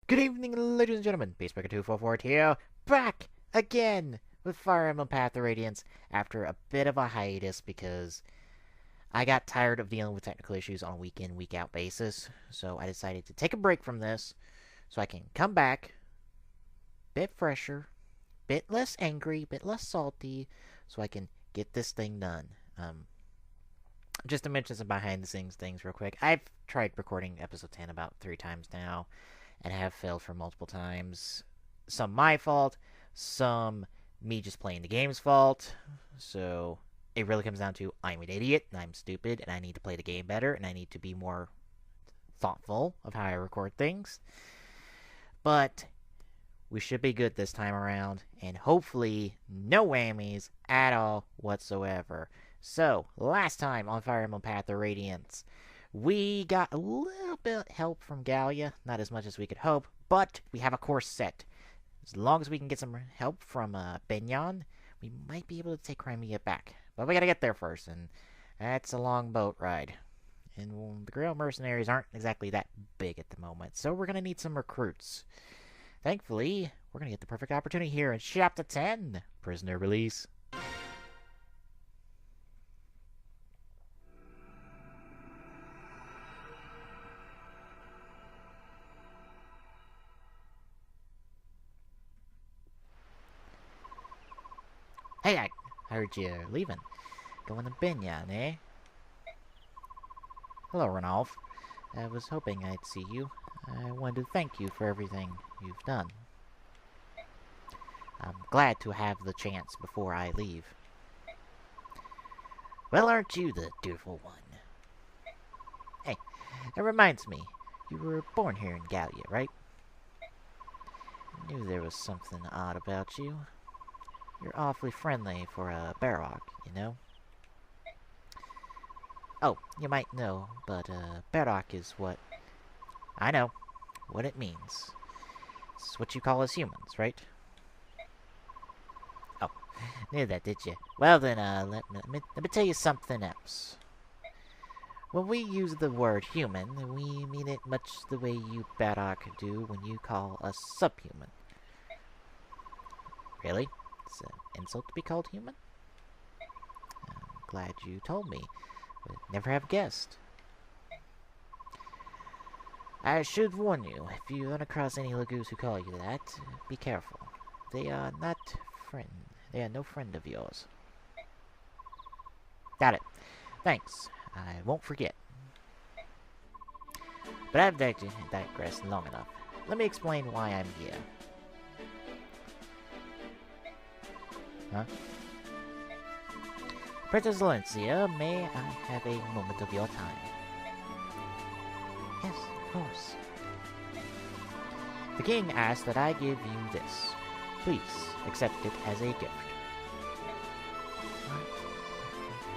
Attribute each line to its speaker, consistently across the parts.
Speaker 1: Good evening, ladies and gentlemen. Peacemaker244 here, back again with Fire Emblem Path of Radiance after a bit of a hiatus because I got tired of dealing with technical issues on a week in, week out basis. So I decided to take a break from this so I can come back, bit fresher, bit less angry, bit less salty, so I can get this thing done. Just to mention some behind the scenes things real quick. I've tried recording episode 10 about 3 times now and have failed for multiple times. Some my fault, some me just playing the game's fault. So it really comes down to I'm an idiot and I'm stupid and I need to play the game better and I need to be more thoughtful of how I record things. But we should be good this time around and hopefully no whammies at all whatsoever. So, last time on Fire Emblem Path of Radiance, we got a little bit help from Gallia, not as much as we could hope, but we have a course set. As long as we can get some help from Daien, we might be able to take Crimea back. But we gotta get there first, and that's a long boat ride. And the Grail mercenaries aren't exactly that big at the moment, so we're gonna need some recruits. Thankfully, we're gonna get the perfect opportunity here in Chapter 10, Prisoner Release. Hey, I heard you're leaving. Going to Daien, eh? Hello, Ranulf. I was hoping I'd see you. I wanted to thank you for everything you've done. I'm glad to have the chance before I leave. Well, aren't you the dutiful one? Hey, it reminds me, you were born here in Gallia, right? I knew there was something odd about you. You're awfully friendly for a Barrock, you know? Oh, you might know, but Barrock is what... I know what it means. It's what you call us humans, right? Oh, knew that, did you? Well then, let me tell you something else. When we use the word human, we mean it much the way you Barrock do when you call us subhuman. Really? It's an insult to be called human? I'm glad you told me. Would never have guessed. I should warn you, if you run across any Lagoos who call you that, be careful. They are no friend of yours. Got it. Thanks. I won't forget. But I've digressed long enough. Let me explain why I'm here. Huh? Princess Valencia, may I have a moment of your time? Yes, of course. The king asked that I give you this. Please accept it as a gift. What?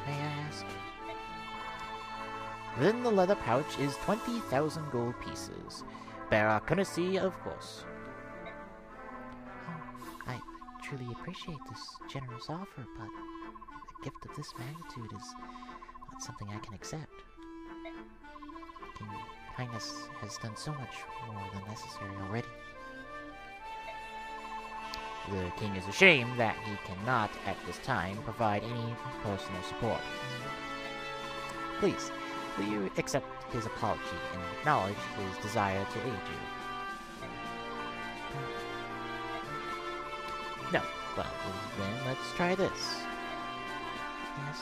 Speaker 1: May I ask? Within the leather pouch is 20,000 gold pieces. Bearer courtesy, of course. I truly appreciate this generous offer, but a gift of this magnitude is not something I can accept. King Highness has done so much more than necessary already. The king is ashamed that he cannot, at this time, provide any personal support. Please, will you accept his apology and acknowledge his desire to aid you? No. Well, then let's try this. Yes.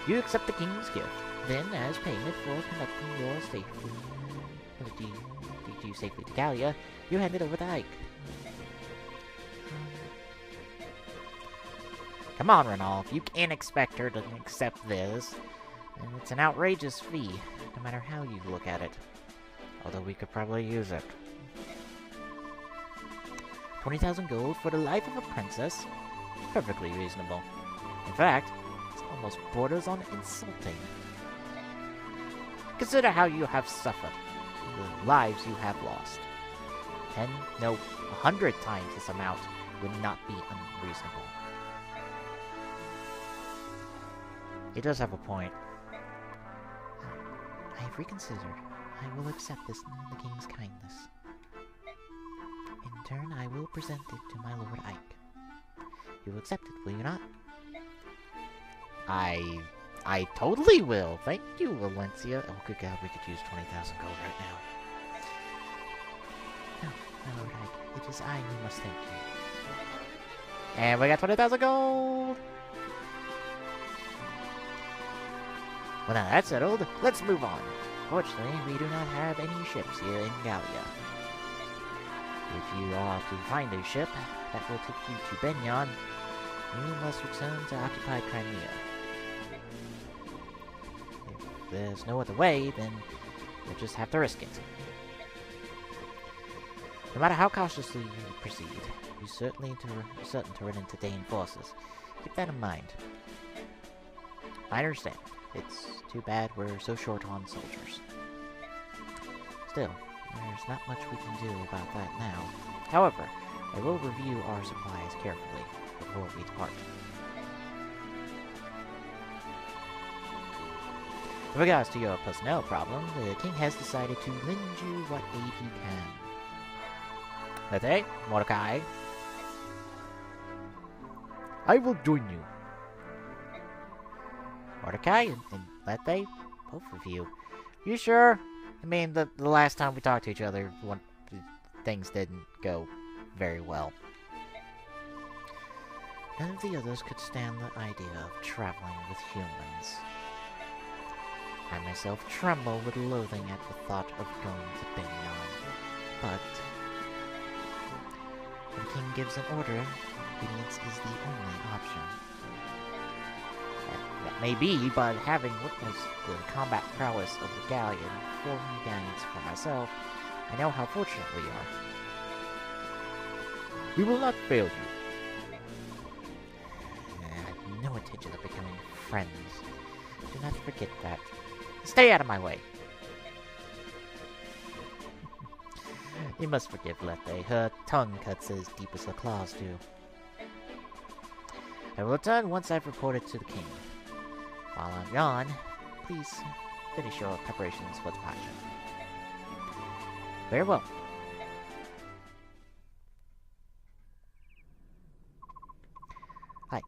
Speaker 1: You accept the king's gift. Then, as payment for conducting your safely to Gallia, you hand it over to Ike. Come on, Ranulf. You can't expect her to accept this. And it's an outrageous fee, no matter how you look at it. Although we could probably use it. 20,000 gold for the life of a princess? Perfectly reasonable. In fact, it's almost borders on insulting. Consider how you have suffered, the lives you have lost. 10, no, 100 times this amount would not be unreasonable. He does have a point. I have reconsidered. I will accept the king's kindness. present it to my Lord Ike. You will accept it, will you not? I totally will. Thank you, Valencia. Oh, good God, we could use 20,000 gold right now. No, my Lord Ike, it is I who must thank you. And we got 20,000 gold! Well, now that's settled. Let's move on. Fortunately, we do not have any ships here in Gallia. If you are to find a ship that will take you to Benyon, you must return to occupied Crimea. If there's no other way, then you'll just have to risk it. No matter how cautiously you proceed, you're certain to run into Daien forces. Keep that in mind. I understand. It's too bad we're so short on soldiers. Still, there's not much we can do about that now. However, I will review our supplies carefully before we depart. In regards to your personnel problem, the king has decided to lend you what aid he can. Lethe, Mordecai, I will join you. Mordecai and Lethe, both of you. You sure? I mean, the last time we talked to each other, things didn't go very well. None of the others could stand the idea of traveling with humans. I myself tremble with loathing at the thought of going to Benyon. But when the king gives an order, obedience is the only option. That may be, but having witnessed the combat prowess of the galleon, 4 new galleons for myself, I know how fortunate we are. We will not fail you. I had no intention of becoming friends. Do not forget that. Stay out of my way! You must forgive Lethe. Her tongue cuts as deep as her claws do. I will return once I've reported to the king. While I'm gone, please finish your preparations for departure. Very well. Ike,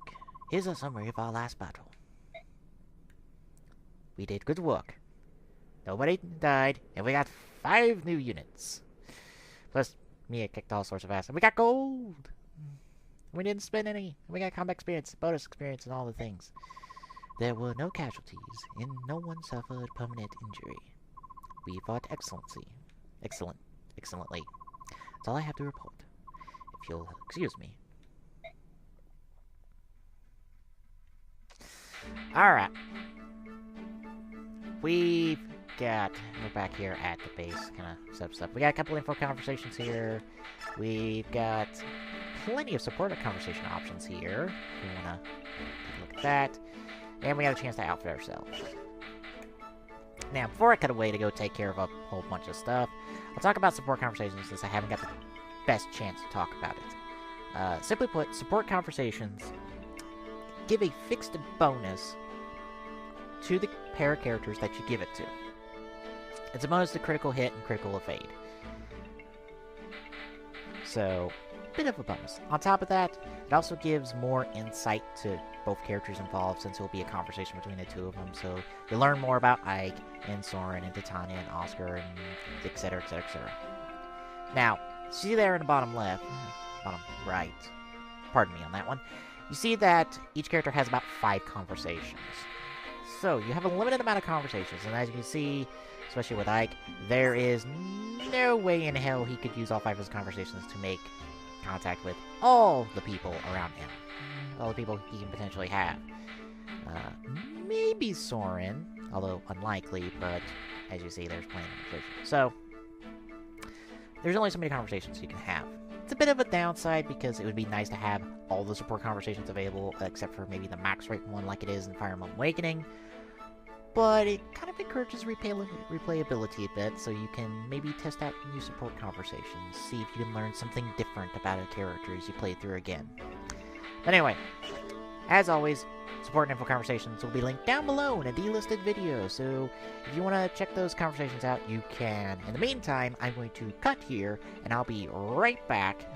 Speaker 1: here's a summary of our last battle. We did good work. Nobody died, and we got 5 new units. Plus, Mia kicked all sorts of ass, and we got gold! We didn't spend any. We got combat experience, bonus experience, and all the things. There were no casualties, and no one suffered permanent injury. We fought excellently. Excellently. That's all I have to report. If you'll excuse me. Alright. We're back here at the base, kind of stuff. We got a couple info conversations here. We've got plenty of supporter conversation options here. If we want to take a look at that. And we got a chance to outfit ourselves. Now, before I cut away to go take care of a whole bunch of stuff, I'll talk about support conversations since I haven't got the best chance to talk about it. Simply put, support conversations give a fixed bonus to the pair of characters that you give it to. It's a bonus to critical hit and critical evade. So, bit of a bonus. On top of that, it also gives more insight to both characters involved, since it will be a conversation between the two of them. So you learn more about Ike and Soren and Titania and Oscar and etc, etc, etc. Now, see there in the bottom left, bottom right, pardon me on that one, you see that each character has about 5 conversations. So you have a limited amount of conversations, and as you can see, especially with Ike, there is no way in hell he could use all 5 of his conversations to make contact with all the people around him. All the people he can potentially have. Maybe Soren, although unlikely, but as you see, there's plenty of conversations. So, there's only so many conversations you can have. It's a bit of a downside because it would be nice to have all the support conversations available, except for maybe the max rate one like it is in Fire Emblem Awakening. But it kind of encourages replayability a bit, so you can maybe test out new support conversations, see if you can learn something different about a character as you play through again. But anyway, as always, support and info conversations will be linked down below in a delisted video, so if you want to check those conversations out, you can. In the meantime, I'm going to cut here, and I'll be right back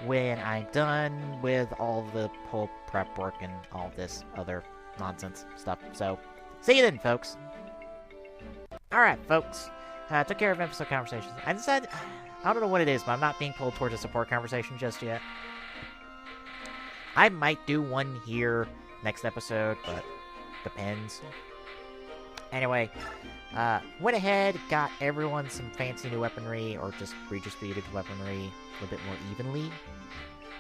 Speaker 1: when I'm done with all the whole prep work and all this other nonsense stuff. So, see you then, folks. Alright, folks. Took care of episode conversations. I decided, I don't know what it is, but I'm not being pulled towards a support conversation just yet. I might do one here next episode, but depends. Anyway, went ahead, got everyone some fancy new weaponry, or just redistributed weaponry a little bit more evenly,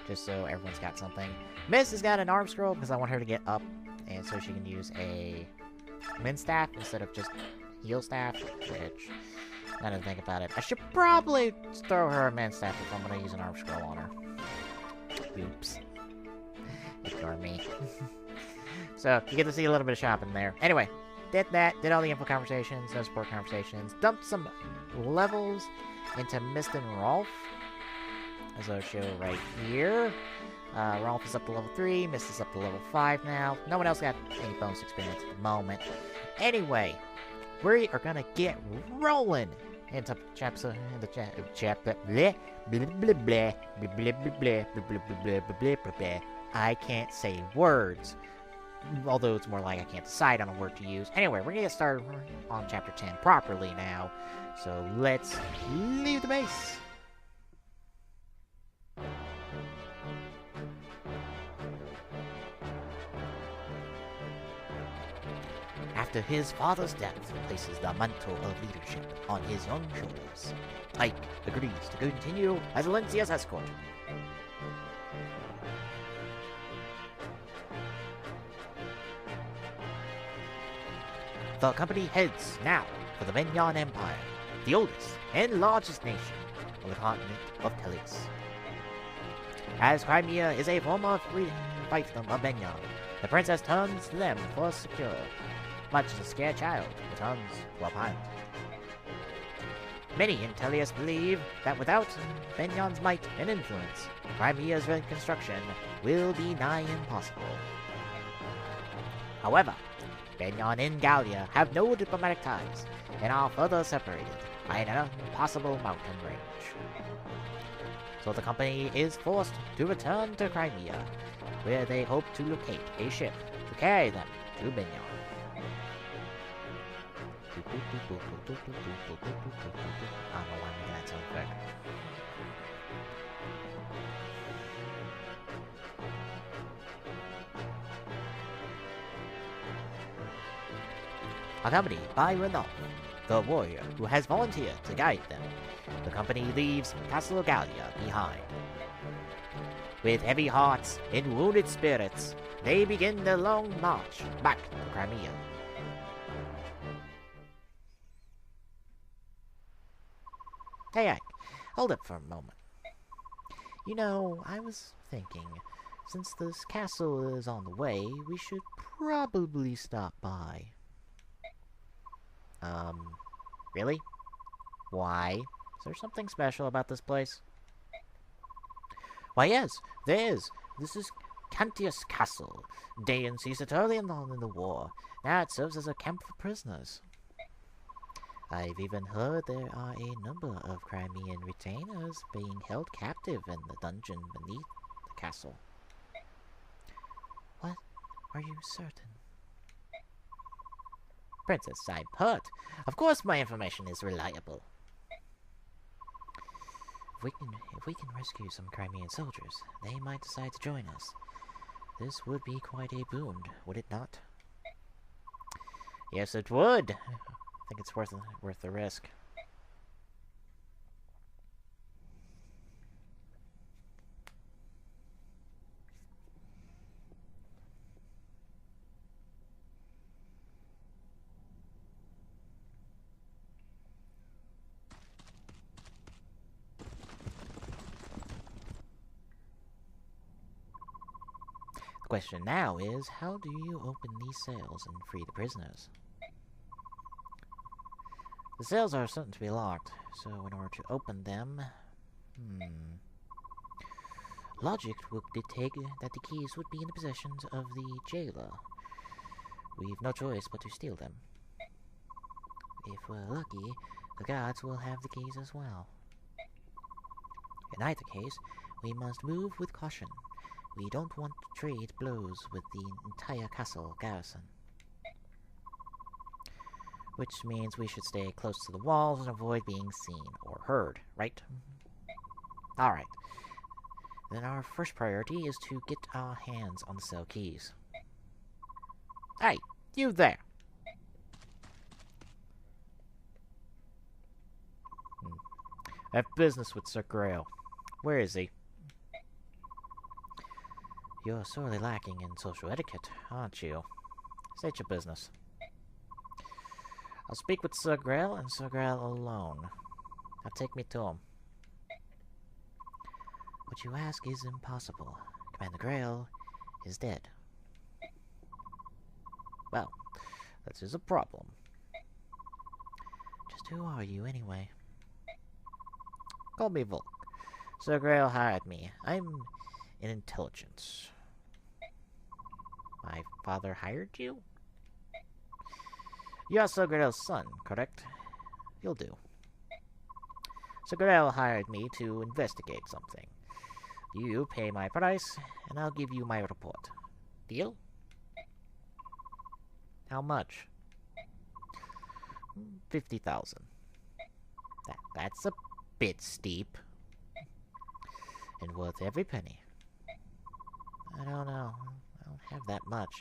Speaker 1: just so everyone's got something. Miss has got an arm scroll because I want her to get up, and so she can use a min staff instead of just heal staff, which, now that I think about it, I should probably throw her a min staff if I'm going to use an arm scroll on her. Oops. Ignore me. So, you get to see a little bit of shopping there. Anyway, did that, did all the info conversations, no support conversations, dumped some levels into Mist and Rolf, as I'll show right here. Rolf is up to level 3, Mist is up to level 5 now. No one else got any bonus experience at the moment. Anyway, we are gonna get rolling into chapter, I can't say words. Although it's more like I can't decide on a word to use. Anyway, we're gonna get started on chapter 10 properly now. So let's leave the base. After his father's death places the mantle of leadership on his young shoulders, Ike agrees to continue as Valencia's escort. The company heads now for the Benyon Empire, the oldest and largest nation on the continent of Telius. As Crimea is a former fiefdom of Benyon, the princess turns to them for secure, much as a scared child returns to a pond. Many in Telius believe that without Benyon's might and influence, Crimea's reconstruction will be nigh impossible. However, Benyon and Gallia have no diplomatic ties, and are further separated by an impossible mountain range. So the company is forced to return to Crimea, where they hope to locate a ship to carry them to Benyon. I don't know why I'm making that sound quick. Accompanied by Renault, the warrior who has volunteered to guide them, the company leaves Castle Gallia behind. With heavy hearts and wounded spirits, they begin their long march back to Crimea. Hey, Ike, hold up for a moment. You know, I was thinking, since this castle is on the way, we should probably stop by. Really? Why? Is there something special about this place? Why, yes, there is. This is Cantius Castle. Daien seized it early on in the war. Now it serves as a camp for prisoners. I've even heard there are a number of Crimean retainers being held captive in the dungeon beneath the castle. What? Are you certain? Princess, I'm hurt. Of course my information is reliable. If we can rescue some Crimean soldiers, they might decide to join us. This would be quite a boon, would it not? Yes, it would. I think it's worth the risk. The question now is, how do you open these cells and free the prisoners? The cells are certain to be locked, so in order to open them... Logic would dictate that the keys would be in the possessions of the jailer. We've no choice but to steal them. If we're lucky, the guards will have the keys as well. In either case, we must move with caution. We don't want to trade blows with the entire castle garrison. Which means we should stay close to the walls and avoid being seen or heard, right? Alright. Then our first priority is to get our hands on the cell keys. Hey, you there! I have business with Sir Grail. Where is he? You're sorely lacking in social etiquette, aren't you? State your business. I'll speak with Sir Grail and Sir Grail alone. Now take me to him. What you ask is impossible. Commander Grail is dead. Well, that is a problem. Just who are you, anyway? Call me Volk. Sir Grail hired me. I'm in intelligence. My father hired you? You are Sir Grail's son, correct? You'll do. Sir Grail hired me to investigate something. You pay my price, and I'll give you my report. Deal? How much? 50,000. That's a bit steep. And worth every penny. I don't know. I don't have that much.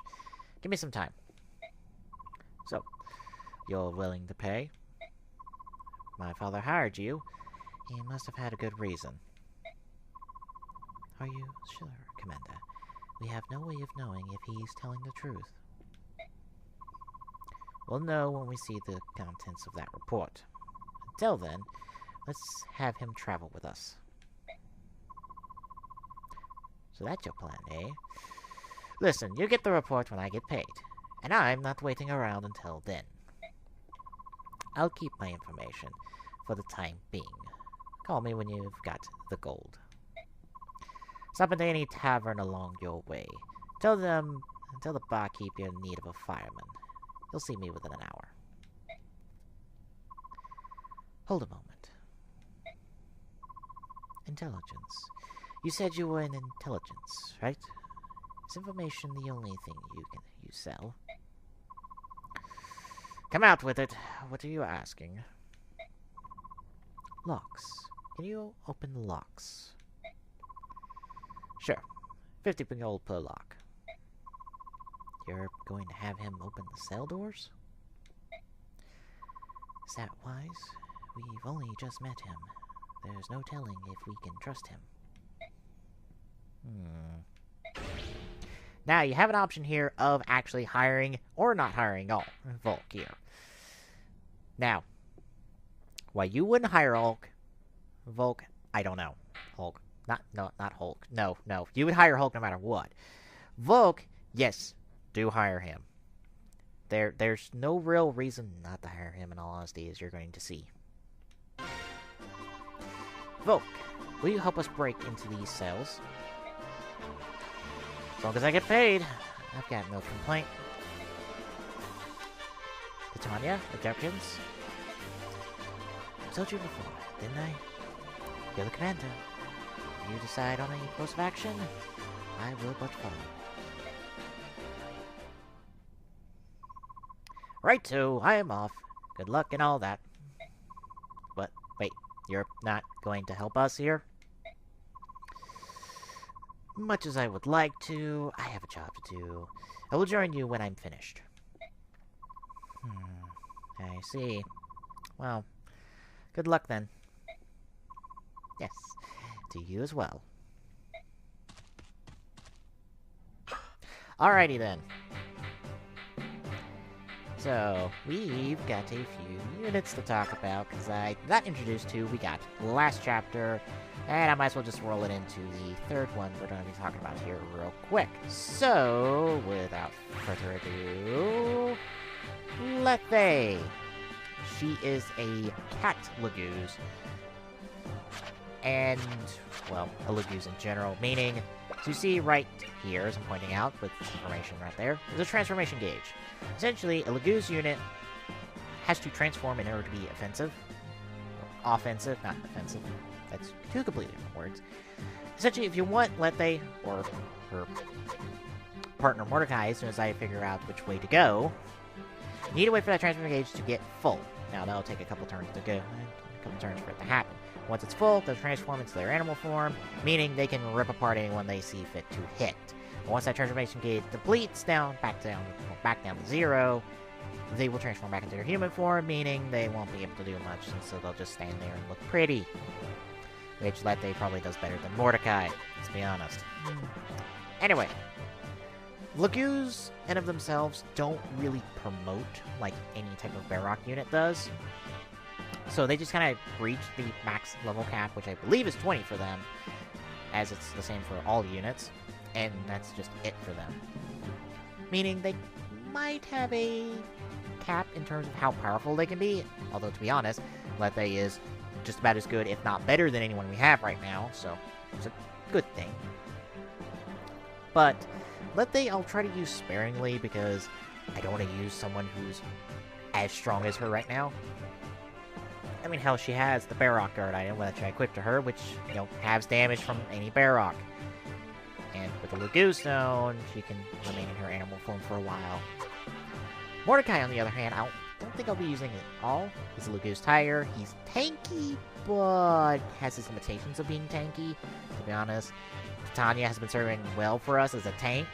Speaker 1: Give me some time. So, you're willing to pay? My father hired you. He must have had a good reason. Are you sure, Commander? We have no way of knowing if he's telling the truth. We'll know when we see the contents of that report. Until then, let's have him travel with us. So that's your plan, eh? Listen, you get the report when I get paid. And I'm not waiting around until then. I'll keep my information for the time being. Call me when you've got the gold. Stop at any tavern along your way. Tell the barkeep you're in need of a fireman. He'll see me within an hour. Hold a moment. Intelligence. You said you were in intelligence, right? Is information the only thing you sell? Come out with it. What are you asking? Locks. Can you open locks? Sure. 50 gold per lock. You're going to have him open the cell doors? Is that wise? We've only just met him. There's no telling if we can trust him. Now, you have an option here of actually hiring or not hiring Volk here. Now, why you wouldn't hire Volk, I don't know. Hulk. Not Hulk. No. You would hire Hulk no matter what. Volk, yes, do hire him. There's no real reason not to hire him, in all honesty, as you're going to see. Volk, will you help us break into these cells? As long as I get paid, I've got no complaint. Titania, objections? I told you before, didn't I? You're the commander. If you decide on a course of action, I will but follow. Right, so I am off. Good luck and all that. But, wait, you're not going to help us here? Much as I would like to, I have a job to do. I will join you when I'm finished. I see. Well, good luck then. Yes, to you as well. Alrighty then. So, we've got a few units to talk about, because I got introduced to, we got last chapter, and I might as well just roll it into the third one we're going to be talking about here real quick. So, without further ado, Lethe. She is a cat Laguz. And, well, a Laguz in general, meaning, as you see right here, as I'm pointing out, with information right there, is a transformation gauge. Essentially, a Laguz unit has to transform in order to be offensive. Offensive, not offensive. That's two completely different words. Essentially, if you want Lethe, or her partner Mordecai, as soon as I figure out which way to go, you need to wait for that transfer gauge to get full. Now, that'll take a couple turns to go, a couple turns for it to happen. Once it's full, they'll transform into their animal form, meaning they can rip apart anyone they see fit to hit. But once that transformation gauge depletes back down to 0, they will transform back into their human form, meaning they won't be able to do much, and so they'll just stand there and look pretty. Which Lethe probably does better than Mordecai, let's be honest. Anyway, Lagoos in of themselves don't really promote like any type of Barrock unit does. So they just kind of reach the max level cap, which I believe is 20 for them, as it's the same for all units, and that's just it for them. Meaning they might have a cap in terms of how powerful they can be, although to be honest, Lethe is just about as good, if not better, than anyone we have right now, so it's a good thing. But Lethe I'll try to use sparingly, because I don't want to use someone who's as strong as her right now. I mean, hell, she has the Barrock Guard item, which I equipped to her, which, you know, halves damage from any Barrock. And with the Lagoo Stone, she can remain in her animal form for a while. Mordecai, on the other hand, I don't think I'll be using it at all. He's a Lagoo's Tiger. He's tanky, but has his limitations of being tanky, to be honest. Titania has been serving well for us as a tank.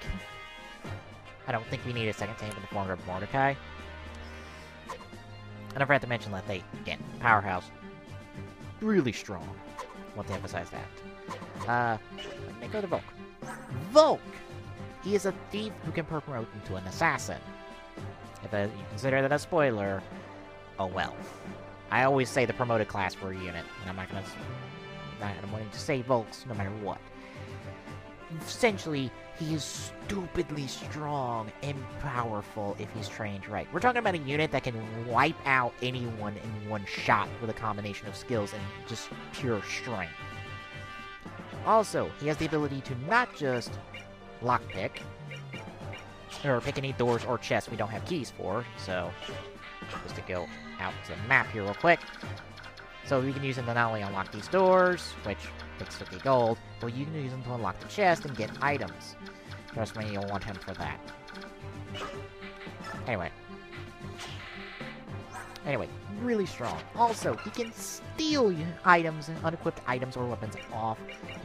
Speaker 1: I don't think we need a second tank in the form of Mordecai. And I forgot to mention Lethe, again, powerhouse. Really strong. Want to emphasize that. Let me go to Volk. Volk! He is a thief who can promote into an assassin. If you consider that a spoiler, oh well. I always say the promoted class for a unit, and I'm not wanting to say Volks no matter what. Essentially, he is stupidly strong and powerful if he's trained right. We're talking about a unit that can wipe out anyone in one shot with a combination of skills and just pure strength. Also, he has the ability to not just lockpick, or pick any doors or chests we don't have keys for, so just to go out to the map here real quick. So we can use him to not only unlock these doors, which takes 50 gold, but you can use him to unlock the chest and get items. Trust me, you'll want him for that. Anyway, really strong. Also, he can steal items, unequipped items or weapons off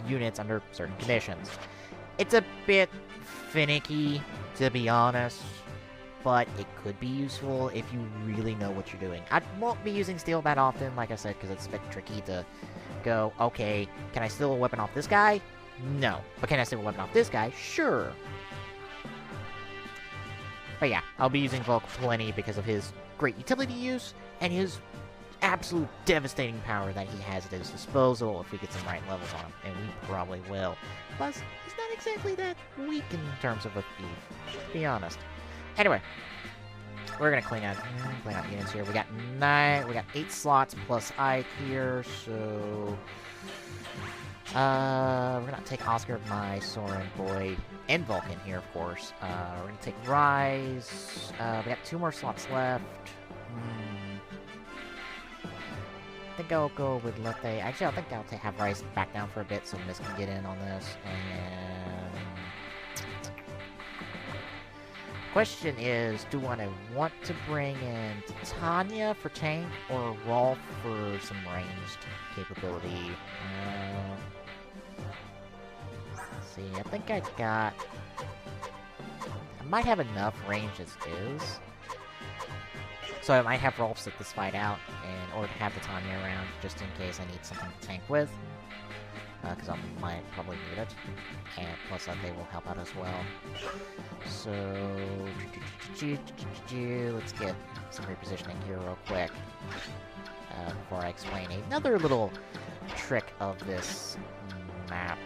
Speaker 1: units under certain conditions. It's a bit finicky, to be honest, but it could be useful if you really know what you're doing. I won't be using steel that often, like I said, because it's a bit tricky to go, okay, can I steal a weapon off this guy? No. But can I steal a weapon off this guy? Sure. But yeah, I'll be using Volk plenty because of his great utility use and his absolute devastating power that he has at his disposal if we get some right levels on him, and we probably will. Plus, he's not exactly that weak in terms of a thief, to be honest. Anyway, we're gonna clean out units here. We got 8 slots plus Ike here, so we're gonna take Oscar, my Soren, Boyd, and Vulcan here, of course. We're gonna take Rise. We got 2 more slots left. I think I'll go with Lethe. Actually, I think I'll have Rise back down for a bit so Miss can get in on this. And question is, do I want to bring in Titania for tank or Rolf for some ranged capability? Let's see, I think I might have enough range as is. So I might have Rolf sit this fight out, or have Titania around, just in case I need something to tank with. Because I might probably need it. And plus they will help out as well. So, let's get some repositioning here real quick. Before I explain another little trick of this map.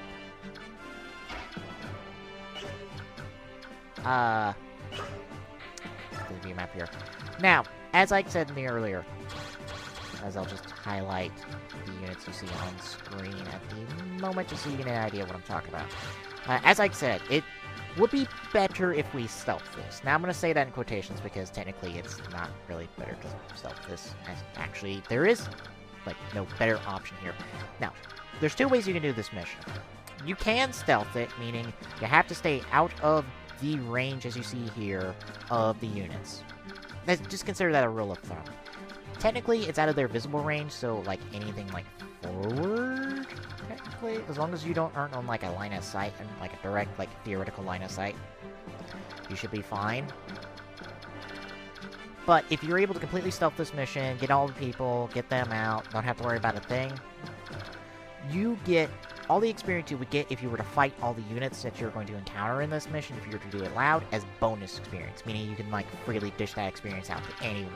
Speaker 1: The view map here. Now, as I said earlier, as I'll just highlight the units you see on screen at the moment, just so you get an idea of what I'm talking about. As I said, it would be better if we stealth this. Now, I'm going to say that in quotations because technically it's not really better to stealth this. Actually, there is, like, no better option here. Now, there's 2 ways you can do this mission. You can stealth it, meaning you have to stay out of the range, as you see here, of the units. Just consider that a rule of thumb. Technically, it's out of their visible range, so, like, anything, like, forward, technically, as long as you don't earn on, like, a line of sight, and, like, a direct, like, theoretical line of sight, you should be fine. But if you're able to completely stealth this mission, get all the people, get them out, don't have to worry about a thing, you get all the experience you would get if you were to fight all the units that you're going to encounter in this mission, if you were to do it loud, as bonus experience, meaning you can, like, freely dish that experience out to anyone.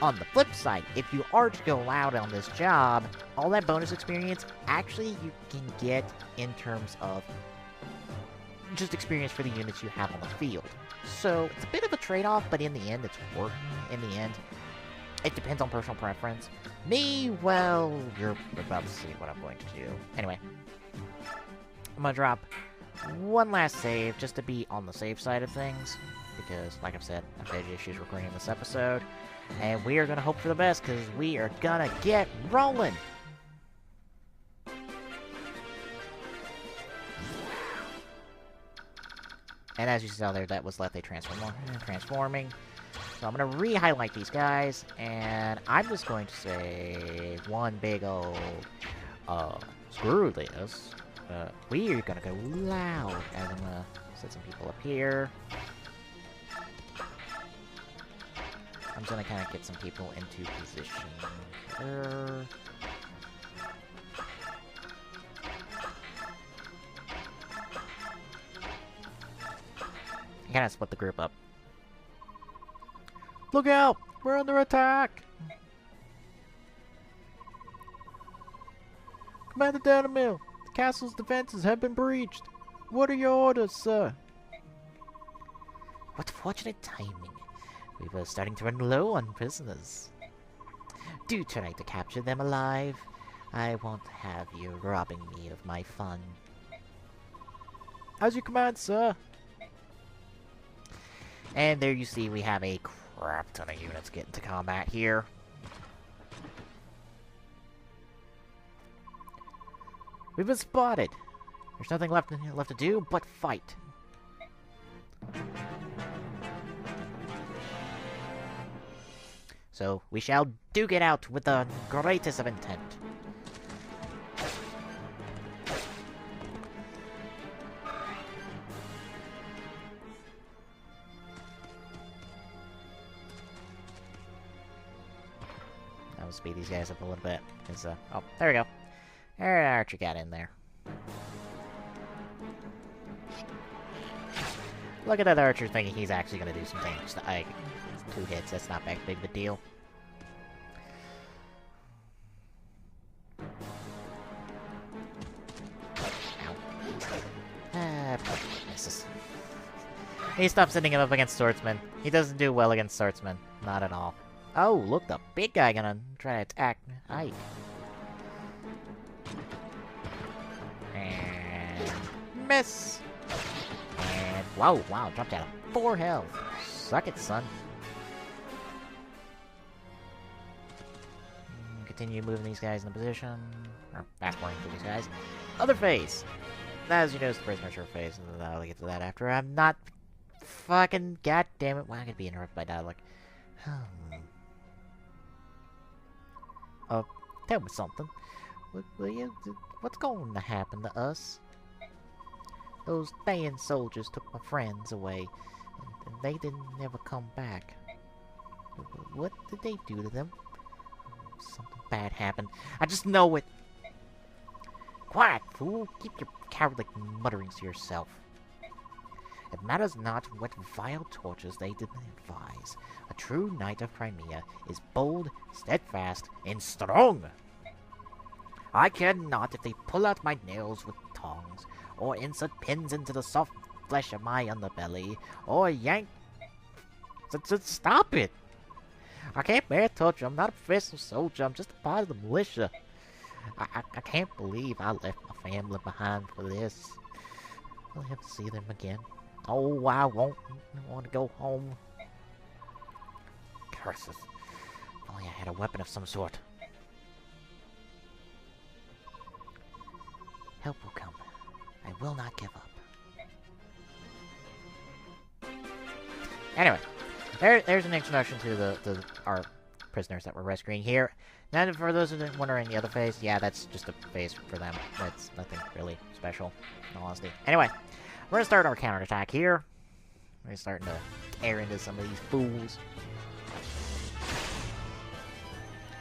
Speaker 1: On the flip side, if you are to go loud on this job, all that bonus experience, actually, you can get in terms of just experience for the units you have on the field. So, it's a bit of a trade-off, but in the end, it's worth it. In the end, it depends on personal preference. Me, well, you're about to see what I'm going to do. Anyway, I'm gonna drop one last save, just to be on the safe side of things, because, like I've said, I've had issues recording this episode. And we are going to hope for the best, because we are going to get rolling! And as you saw there, that was Lethe transforming. So I'm going to re-highlight these guys, and I'm just going to say one big old, screw this. We are going to go loud, and I'm going to set some people up here. I'm just gonna kind of get some people into position. Kind of split the group up. Look out! We're under attack! Commander Daien, the castle's defenses have been breached. What are your orders, sir? What fortunate timing. We were starting to run low on prisoners. Do try to capture them alive. I won't have you robbing me of my fun. As you command, sir. And there you see we have a crap ton of units get into combat here. We've been spotted. There's nothing left to do but fight. So, we shall duke it out with the greatest of intent. That will speed these guys up a little bit. Cause, oh, there we go. There, Archer got in there. Look at that Archer thinking he's actually going to do some damage to Ike. 2 hits, that's not that big of a deal. Ow. Misses. He stopped sending him up against swordsmen. He doesn't do well against swordsmen. Not at all. Oh, look, the big guy gonna try to attack Ike. And miss! And wow, dropped down to 4 health. Suck it, son. Continue moving these guys into position. Or fast forwarding for these guys. Other phase! As you notice, the prisoner short phase. I'll get to that after. I'm not fucking goddammit. Why am I gonna be interrupted by dialogue? Tell me something. What's going to happen to us? Those Daien soldiers took my friends away, and they didn't never come back. What did they do to them? Something bad happened. I just know it! Quiet, fool! Keep your cowardly mutterings to yourself. It matters not what vile tortures they did advise. A true knight of Crimea is bold, steadfast, and strong. I care not if they pull out my nails with tongs, or insert pins into the soft flesh of my underbelly, or yank... Stop it! I can't bear torture. I'm not a professional soldier. I'm just a part of the militia. I can't believe I left my family behind for this. I'll have to see them again. Oh, I won't want to go home. Curses. If only I had a weapon of some sort. Help will come. I will not give up. Anyway, there's an introduction to our prisoners that we're rescuing here. Now, for those who are wondering, the other phase, yeah, that's just a phase for them. That's nothing really special, in all honesty. Anyway, we're gonna start our counterattack here. We're starting to tear into some of these fools.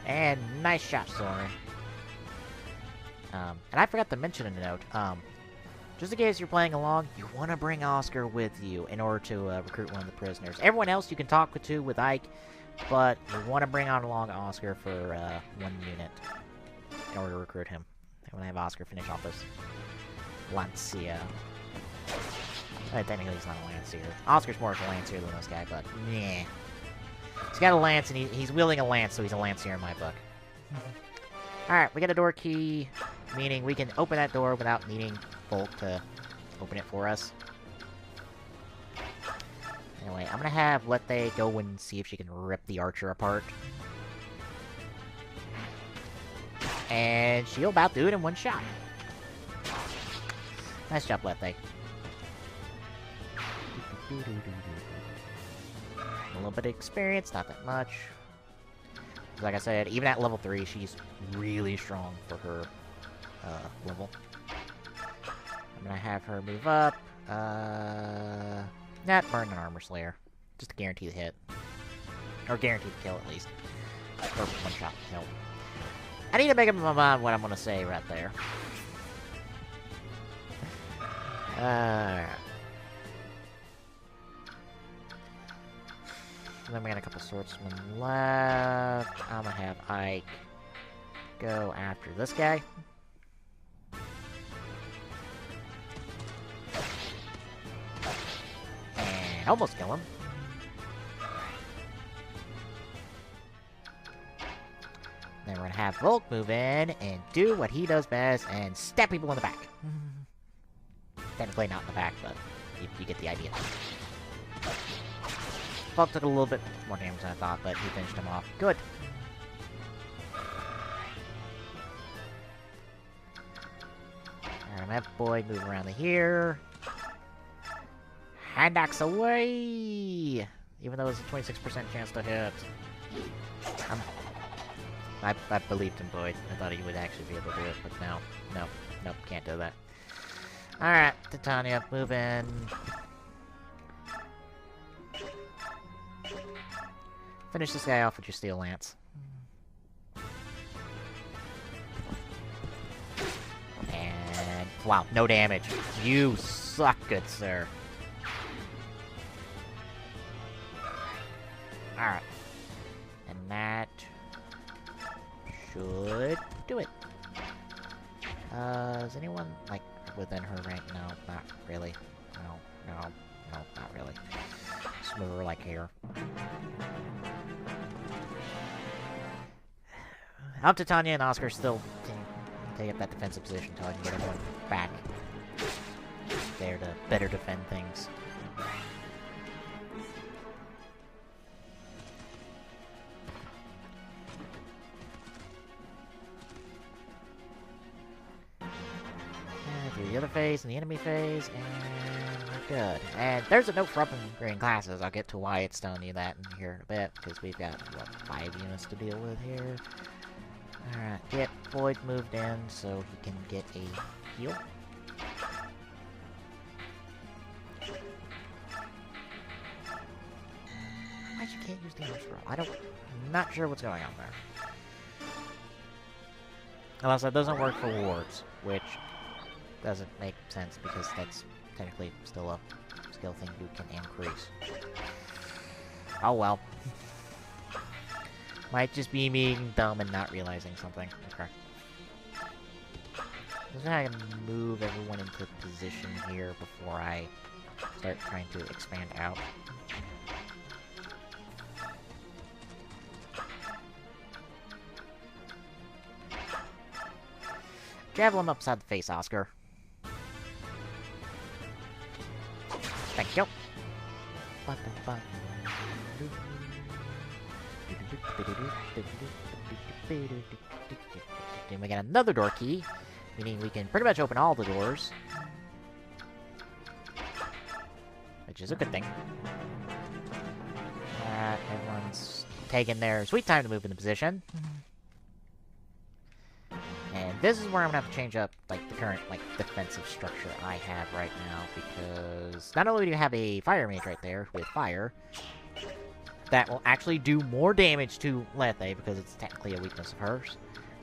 Speaker 1: And nice shot, Soren. And I forgot to mention in a note, just in case you're playing along, you want to bring Oscar with you in order to recruit one of the prisoners. Everyone else you can talk to with Ike, but you want to bring on along Oscar for one unit in order to recruit him. I want to have Oscar finish off this Lancia. Technically he's not a Lancier. Oscar's more of a Lancier than this guy, but meh. He's got a lance, and he's wielding a lance, so he's a Lancier in my book. Alright, we got a door key, meaning we can open that door without needing Bolt to open it for us. Anyway, I'm gonna have Lethe go and see if she can rip the archer apart. And she'll about do it in one shot. Nice job, Lethe. A little bit of experience, not that much. Like I said, even at level 3, she's really strong for her level. I'm gonna have her move up. Not burn an armor slayer. Just to guarantee the hit. Or guarantee the kill, at least. Or one-shot kill. I need to make up my mind what I'm gonna say right there. Alright. Then we got a couple swordsmen left. I'm gonna have Ike go after this guy. And almost kill him. Then we're gonna have Volk move in and do what he does best and stab people in the back. Technically not in the back, but you get the idea. Volk took a little bit more damage than I thought, but he finished him off. Good. Alright, I'm gonna have Boyd move around to here. Hand axe away! Even though it's a 26% chance to hit. I believed in Boyd. I thought he would actually be able to do it, but no. Nope, can't do that. Alright, Titania, move in. Finish this guy off with your steel lance. And wow, no damage. You suck, good sir. Alright. And that should do it. Is anyone, like, within her rank? No, not really. No, not really. Just move her, like, here. Up to Tanya and Oscar still take up that defensive position until I can get everyone back there to better defend things. Do the other phase and the enemy phase, and we're good. And there's a note for upgrading classes. I'll get to why it's telling you that in here in a bit, because we've got, what, 5 units to deal with here. Alright, get Boyd moved in so he can get a heal. Why you can't use the armor scroll? I'm not sure what's going on there. Unless that doesn't work for wards, which doesn't make sense because that's technically still a skill thing you can increase. Oh well. Might just be me being dumb and not realizing something. Okay. Just gonna move everyone into position here before I start trying to expand out. Javel him upside the face, Oscar. Thank you. Then we got another door key, meaning we can pretty much open all the doors. which is a good thing. Everyone's taking their sweet time to move into position. And this is where I'm gonna have to change up, like, the current, like, defensive structure I have right now, because not only do you have a fire mage right there with fire, that will actually do more damage to Lethe, because it's technically a weakness of hers.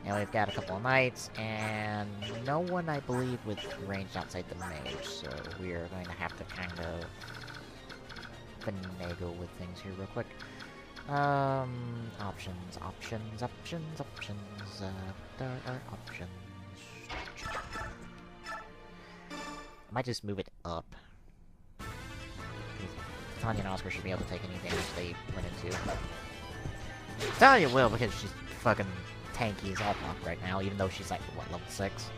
Speaker 1: And we've got a couple of knights, and no one, I believe, with range outside the mage, so we are going to have to kind of finagle with things here real quick. Options. There are options. I might just move it up. Tanya and Oscar should be able to take any damage they run into. Tanya will, because she's fucking tanky as all fuck right now, even though she's like, what, level 6?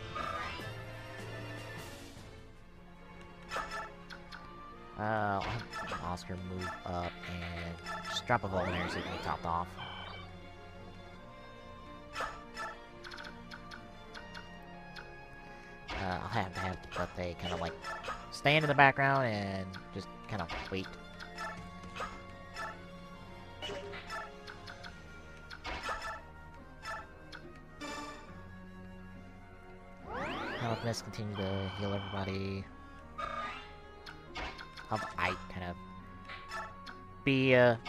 Speaker 1: I'll have Oscar move up and just drop a Vulnerary so he can be topped off. I'll have to let they kind of like stand in the background and just kind of wait. Help Miss continue to heal everybody. I kind of be a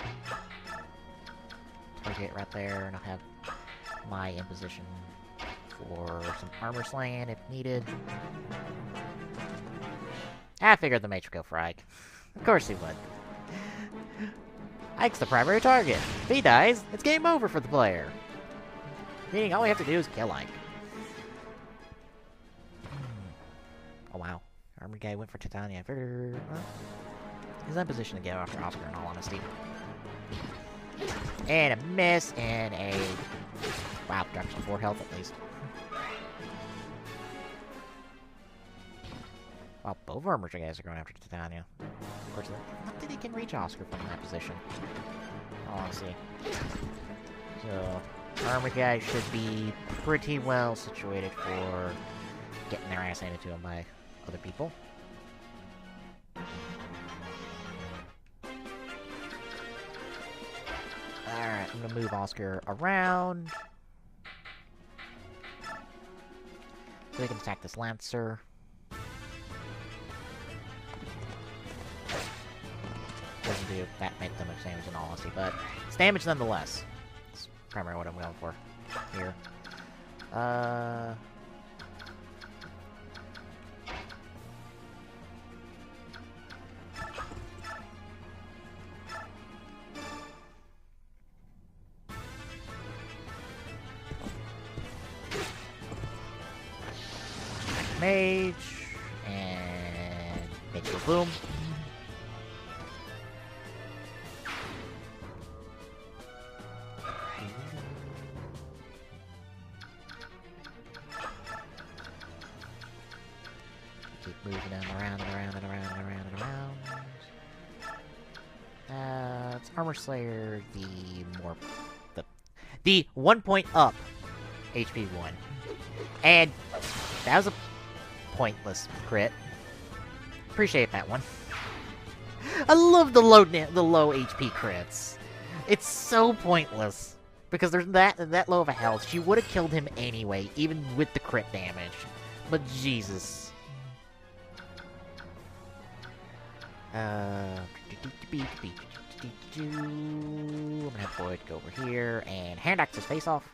Speaker 1: target right there, and I'll have my imposition for some armor slaying if needed. I figured the mage would go for Ike. Of course he would. Ike's the primary target. If he dies, it's game over for the player. Meaning all we have to do is kill Ike. Oh wow. Armored guy went for Titania. I figured... well, he's in position to get after Oscar, in all honesty. And a miss, and a... wow, drops to 4 health at least. Wow, both armored guys are going after Titania. Of course, not that he can reach Oscar from that position. Oh, I see. So, armored guy should be pretty well situated for getting their ass handed to him by other people. Alright, I'm gonna move Oscar around so they can attack this Lancer. Doesn't do that much damage in all honesty, but it's damage nonetheless. That's primarily what I'm going for here. Mage, and make it boom. Keep moving them around and around and around and around and around. It's Armor Slayer, the 1 point up HP 1. And that was a pointless crit. Appreciate that one. I love the low HP crits. It's so pointless because there's that low of a health. She would have killed him anyway, even with the crit damage. But Jesus. I'm gonna have Void go over here and hand axe his face off.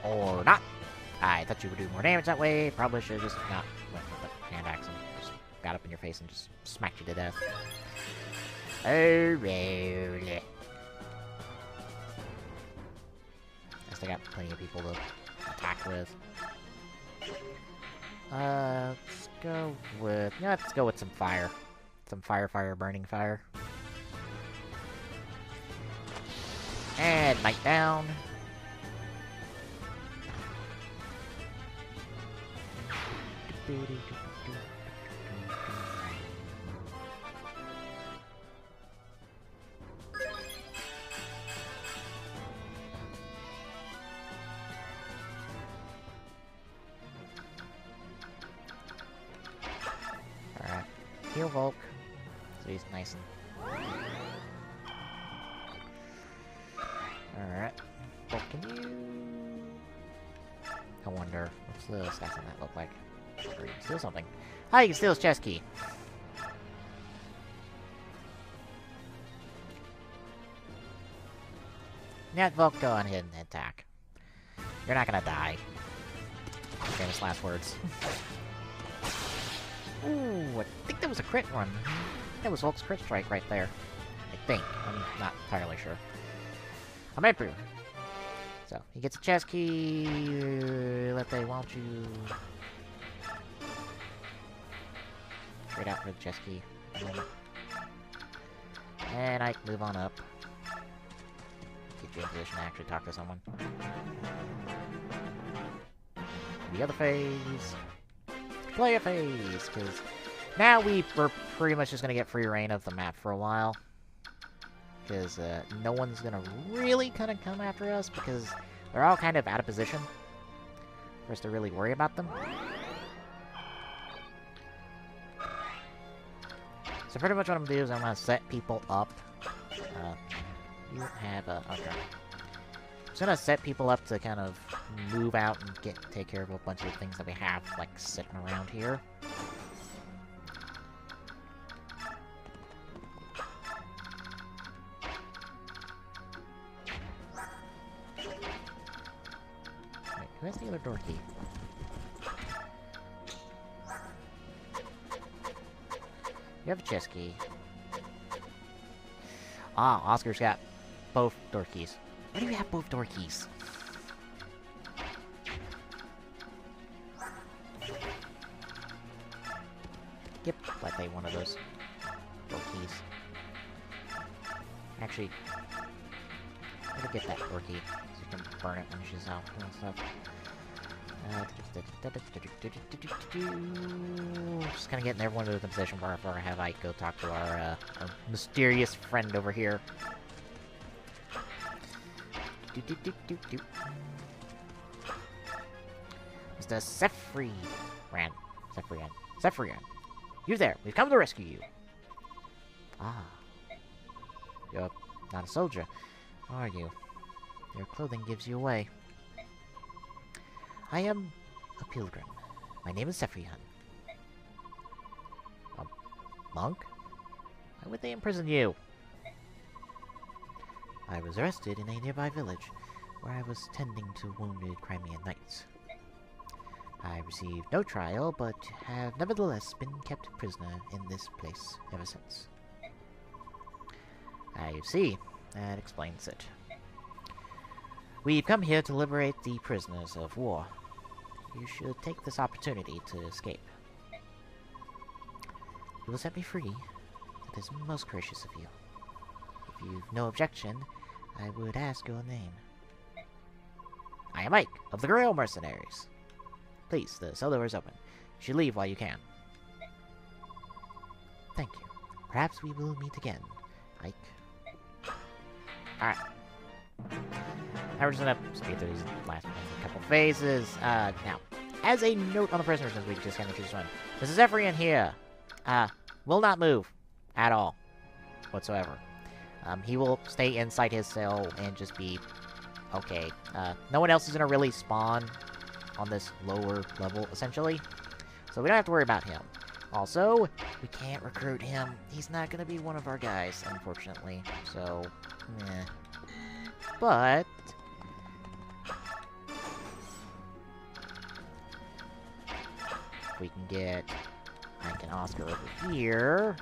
Speaker 1: Or not. I thought you would do more damage that way. Probably should have just not went with the hand axe and just got up in your face and just smacked you to death. Alright. I still got plenty of people to attack with. Let's go with... yeah, let's go with some fire. Some fire, burning fire. And Knight down. heal Volk. So he's nice and... Alright. Volk, can you... I wonder, what's the stats on that look like? Or you can steal something. Ah, you can steal his chest key. Yeah, Volk, go on ahead and attack. You're not gonna die. Famous last words. Ooh, I think that was a crit run. That was Volk's crit strike right there. I think. I'm not entirely sure. I might prove. So, he gets a chest key. Let they want you. Straight out for the chest key. And I move on up. Get you in position to actually talk to someone. The other phase. Player phase, because now we're pretty much just going to get free reign of the map for a while. Because no one's going to really kind of come after us, because they're all kind of out of position for us to really worry about them. So pretty much what I'm going to do is I'm going to set people up. You have a... Okay. I'm just going to set people up to kind of move out and take care of a bunch of the things that we have, like, sitting around here. Wait, who has the other door key? You have a chest key. Ah, Oscar's got both door keys. Why do you have both door keys? Yep, like they one of those door keys. Actually, let me get that door key so you can burn it when she's out and stuff. Just kind of getting everyone to the position before I have Ike go talk to our mysterious friend over here. Mr. Sephrian. You there. We've come to rescue you. Ah. You're not a soldier, are you? Your clothing gives you away. I am a pilgrim. My name is Sephrian. A monk? Why would they imprison you? I was arrested in a nearby village, where I was tending to wounded Crimean knights. I received no trial, but have nevertheless been kept prisoner in this place ever since. I see. That explains it. We've come here to liberate the prisoners of war. You should take this opportunity to escape. You will set me free. That is most gracious of you. If you've no objection, I would ask your name. I am Ike, of the Grail Mercenaries. Please, the cell door is open. You should leave while you can. Thank you. Perhaps we will meet again, Ike. Alright. Now we're just gonna speed through these last couple phases. Now, as a note on the prisoners, since we just kind of choose one, this is Ephraim here. Will not move at all, whatsoever. He will stay inside his cell and just be okay. No one else is gonna really spawn on this lower level, essentially, so we don't have to worry about him. Also, we can't recruit him. He's not gonna be one of our guys, unfortunately. So, meh. But if we can get Ike and Oscar over here.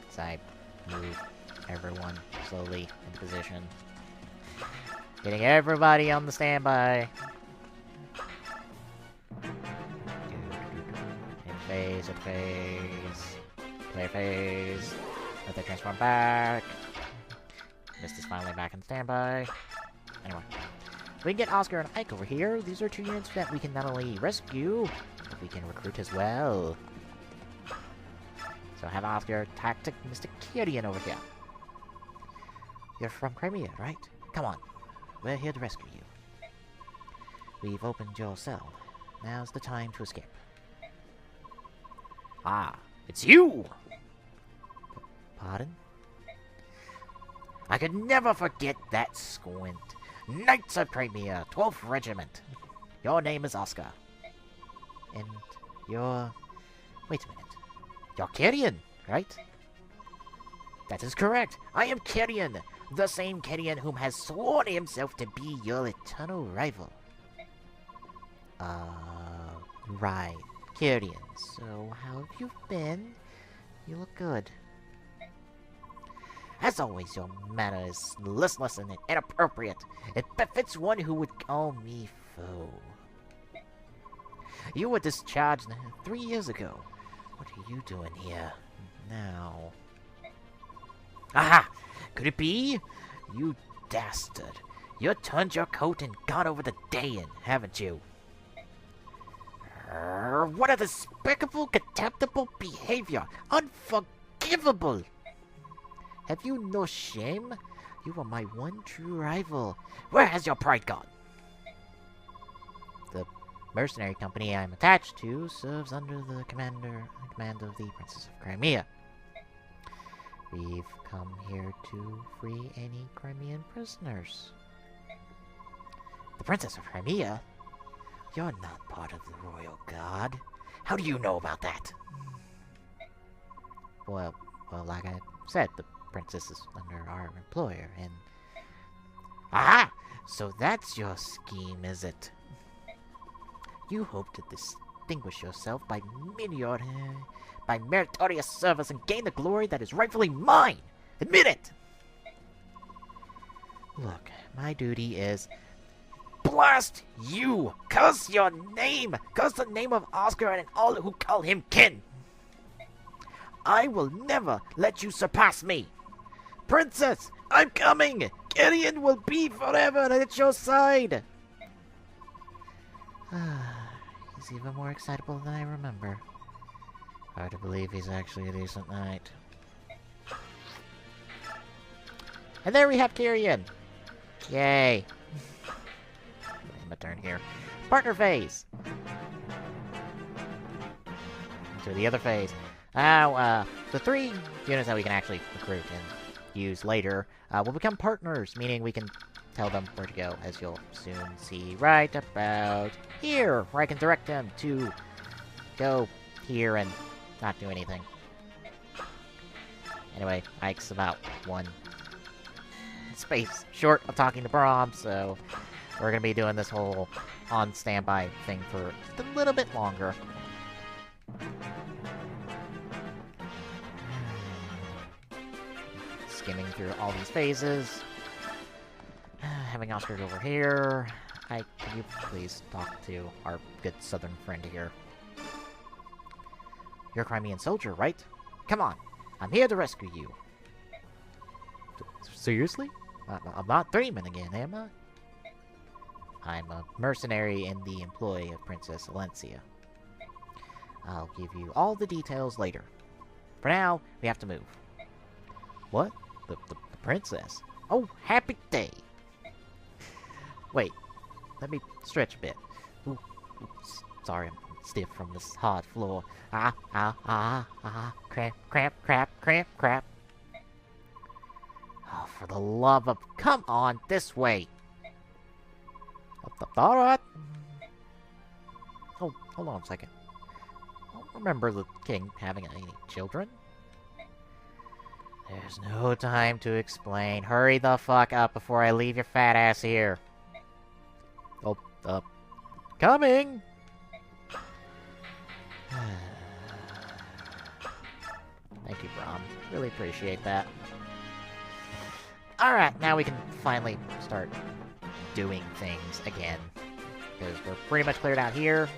Speaker 1: As I move everyone slowly into position. Getting everybody on the standby. In phase. Player phase. Let that transform back. Mist is finally back in standby. Anyway. If we can get Oscar and Ike over here, these are two units that we can not only rescue, but we can recruit as well. So have Oscar tactic Mr. Kyrian over here. You're from Crimea, right? Come on. We're here to rescue you. We've opened your cell. Now's the time to escape. Ah, it's you! Pardon? I could never forget that squint. Knights of Crimea, 12th Regiment. Your name is Oscar. And you're... Wait a minute. You're Kyrian, right? That is correct. I am Kyrian. The same Kyrian whom has sworn himself to be your eternal rival. Right. Kyrian. So, how have you been? You look good. As always, your manner is listless and inappropriate. It befits one who would call me foe. You were discharged 3 years ago. What are you doing here now? Aha! Could it be? You dastard. You turned your coat and gone over to Daien, haven't you? What a despicable, contemptible behavior! Unforgivable! Have you no shame? You are my one true rival. Where has your pride gone? The mercenary company I'm attached to serves under the command of the Princess of Crimea. We've come here to free any Crimean prisoners. The Princess of Crimea? You're not part of the royal guard. How do you know about that? Well, like I said, the princess is under our employer, and... Aha! So that's your scheme, is it? You hope to distinguish yourself by meritorious service and gain the glory that is rightfully mine! Admit it! Look, my duty is... Blast you! Curse your name! Curse the name of Oscar and all who call him kin! I will never let you surpass me! Princess, I'm coming! Gideon will be forever at your side! He's even more excitable than I remember. Hard to believe he's actually a decent knight. And there we have Tyrion! Yay! My turn here. Partner phase! To the other phase. Now, the 3 units that we can actually recruit and use later will become partners, meaning we can tell them where to go, as you'll soon see right about here, where I can direct them to go here and not do anything. Anyway, Ike's about 1 space short of talking to Braum, so we're going to be doing this whole on standby thing for just a little bit longer. Skimming through all these phases. Having Oscar over here. Can you please talk to our good southern friend here? You're a Crimean soldier, right? Come on, I'm here to rescue you. Seriously? I'm not dreaming again, am I? I'm a mercenary in the employ of Princess Alencia. I'll give you all the details later. For now, we have to move. What? The princess? Oh, happy day! Wait, let me stretch a bit. Oops, sorry, I'm stiff from this hard floor. Cramp. Oh, for the love of... Come on, this way! Alright. Oh, hold on a second. I don't remember the king having any children. There's no time to explain. Hurry the fuck up before I leave your fat ass here. Oh, coming! Thank you, Braum. Really appreciate that. Alright, now we can finally start doing things again. Because we're pretty much cleared out here.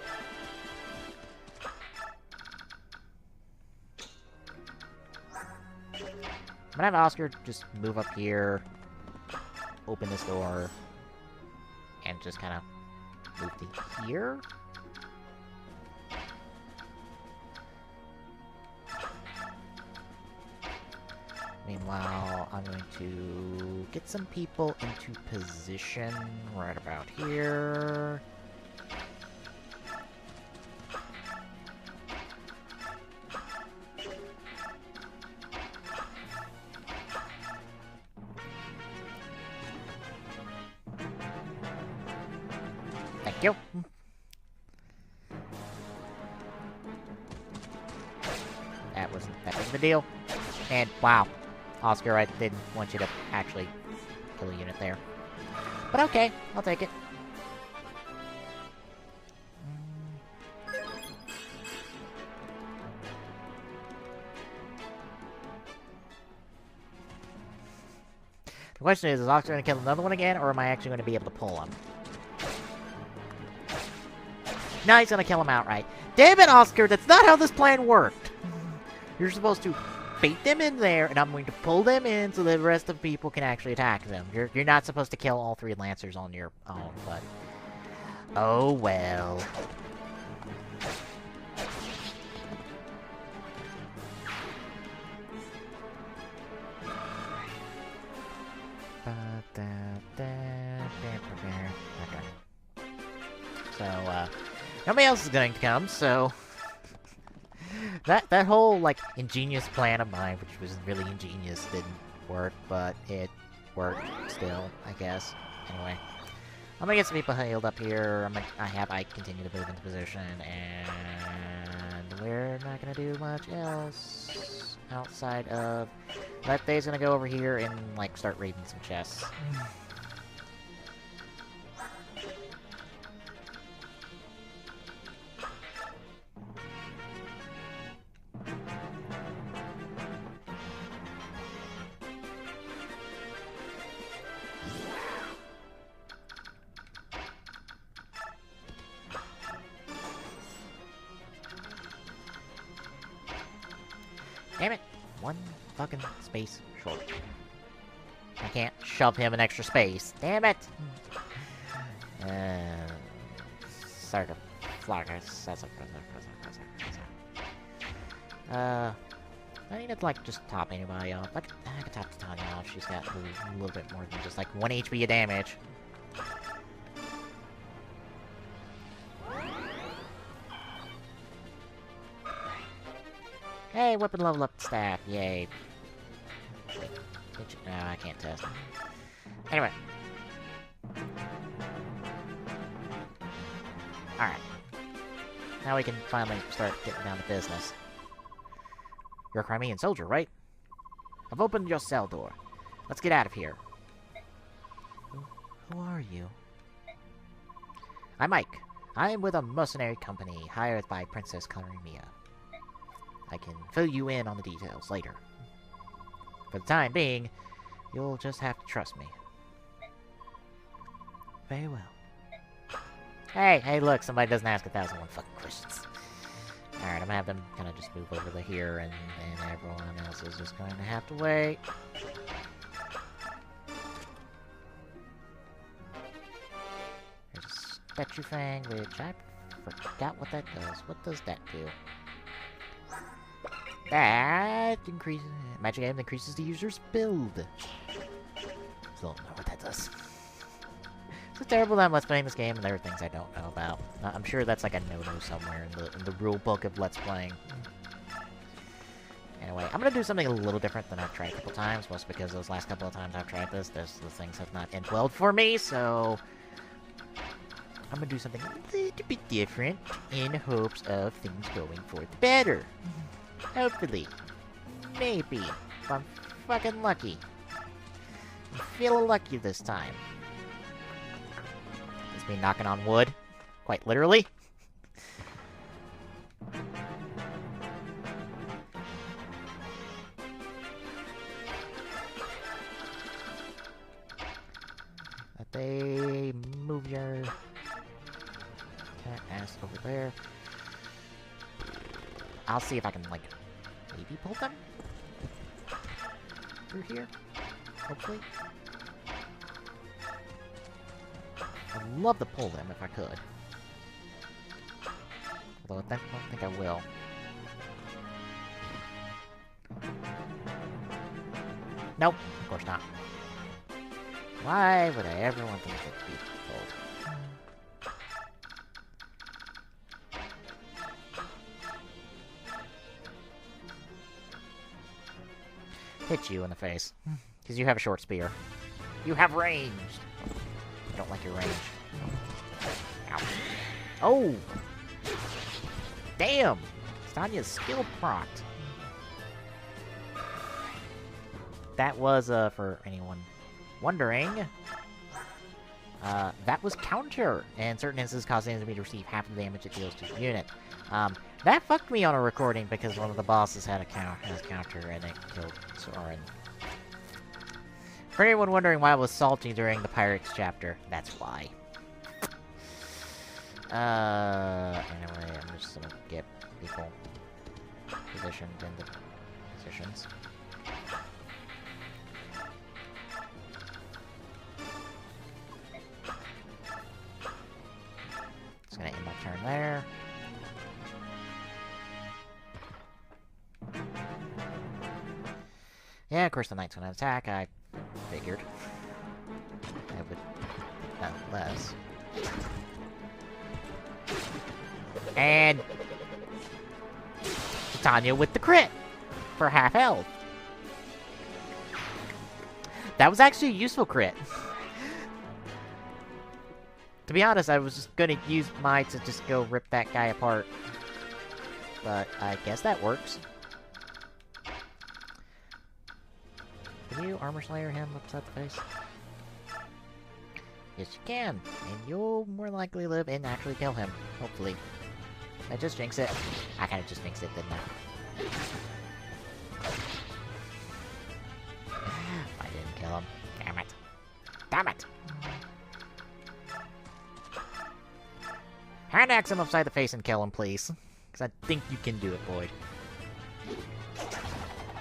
Speaker 1: I'm gonna have Oscar just move up here, open this door, and just kind of move to here. Meanwhile, I'm going to get some people into position right about here. Thank you. That wasn't that big of a deal. And, wow. Oscar, I didn't want you to actually kill a unit there. But okay, I'll take it. The question is Oscar going to kill another one again, or am I actually going to be able to pull him? No, he's going to kill him outright. Damn it, Oscar, that's not how this plan worked. You're supposed to bait them in there, and I'm going to pull them in so the rest of the people can actually attack them. You're not supposed to kill all 3 Lancers on your own, but... oh, well. So, nobody else is going to come, so... that whole, like, ingenious plan of mine, which was really ingenious, didn't work, but it worked still, I guess. Anyway. I'm gonna get some people healed up here. I continue to move into position, and we're not gonna do much else outside of... that day's gonna go over here and, like, start raiding some chests. Damn it! One fucking space short. I can't shove him an extra space. Damn it! Sort of floggers. I need to, like, just top anybody off. I could top Titania off. She's got a little bit more than just, like, 1 HP of damage. Hey, weapon level up the staff. Yay. No, I can't test. Anyway. Alright. Now we can finally start getting down to business. You're a Crimean soldier, right? I've opened your cell door. Let's get out of here. Who are you? I'm Mike. I am with a mercenary company hired by Princess Karimia. I can fill you in on the details later. For the time being, you'll just have to trust me. Very well. Hey, look, somebody doesn't ask 1,001 fucking questions. Alright, I'm gonna have them kind of just move over to here, and everyone else is just going to have to wait. There's a statue fang, which I forgot what that does. What does that do? That increases... magic item increases the user's build. Still don't know what that does. It's terrible that I'm Let's Playing this game, and there are things I don't know about. I'm sure that's like a no-no somewhere in the rule book of Let's Playing. Anyway, I'm gonna do something a little different than I've tried a couple times, mostly because those last couple of times I've tried this, the things have not ended well for me, so... I'm gonna do something a little bit different in hopes of things going for the better. Hopefully. Maybe. If I'm fucking lucky. I'm feeling lucky this time. It's me knocking on wood. Quite literally. That they move your cat ass over there. I'll see if I can, like, maybe pull them through here. Hopefully. I'd love to pull them if I could. Although I don't think I will. Nope, of course not. Why would I ever want them to be pulled? Hit you in the face. Because you have a short spear. You have range! I don't like your range. Ouch. Oh! Damn! Tanya's skill proc. That was, for anyone wondering, that was counter, and certain instances cause the enemy to receive half the damage it deals to the unit. That fucked me on a recording because one of the bosses had a counter, and it killed Soren. For anyone wondering why I was salty during the Pirates chapter, that's why. Anyway, I'm just gonna get people positioned in the positions. Just gonna end my turn there. Yeah, of course the knight's gonna attack, I figured. I would nonetheless. And Tanya with the crit for half health. That was actually a useful crit. To be honest, I was just gonna use mine to just go rip that guy apart. But I guess that works. Can you Armor Slayer him upside the face? Yes, you can. And you'll more likely live and actually kill him. Hopefully. I just jinx it. I kinda just jinxed it, didn't I? I didn't kill him. Damn it. Damn it! Hand axe him upside the face and kill him, please. Because I think you can do it, Boyd.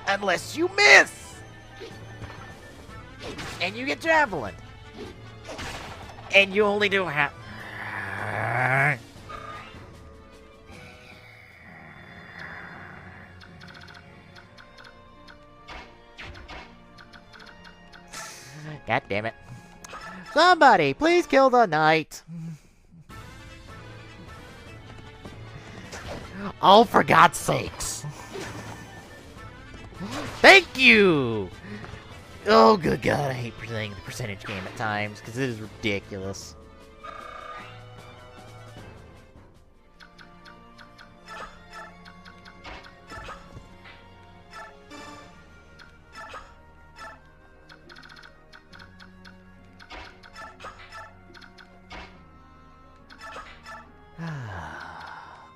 Speaker 1: Unless you miss! And you get Javelin! And you only do half... God damn it. Somebody, please kill the knight! Oh, for God's sakes! Thank you! Oh, good God, I hate playing the percentage game at times, because it is ridiculous.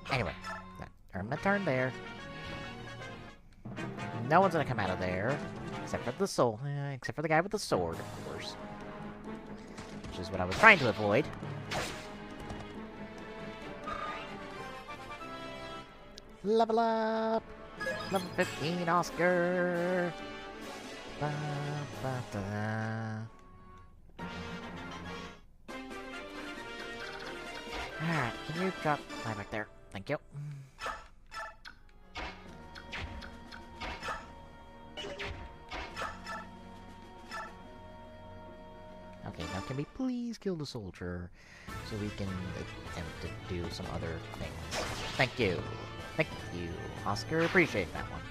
Speaker 1: Anyway, earn my turn there. No one's gonna come out of there. Except for the soul. Except for the guy with the sword, of course. Which is what I was trying to avoid. Level up! Level 15, Oscar! Ba, ba, da. Alright, can you drop my back there? Thank you. Okay, now can we please kill the soldier so we can attempt to do some other things? Thank you. Thank you, Oscar. Appreciate that one.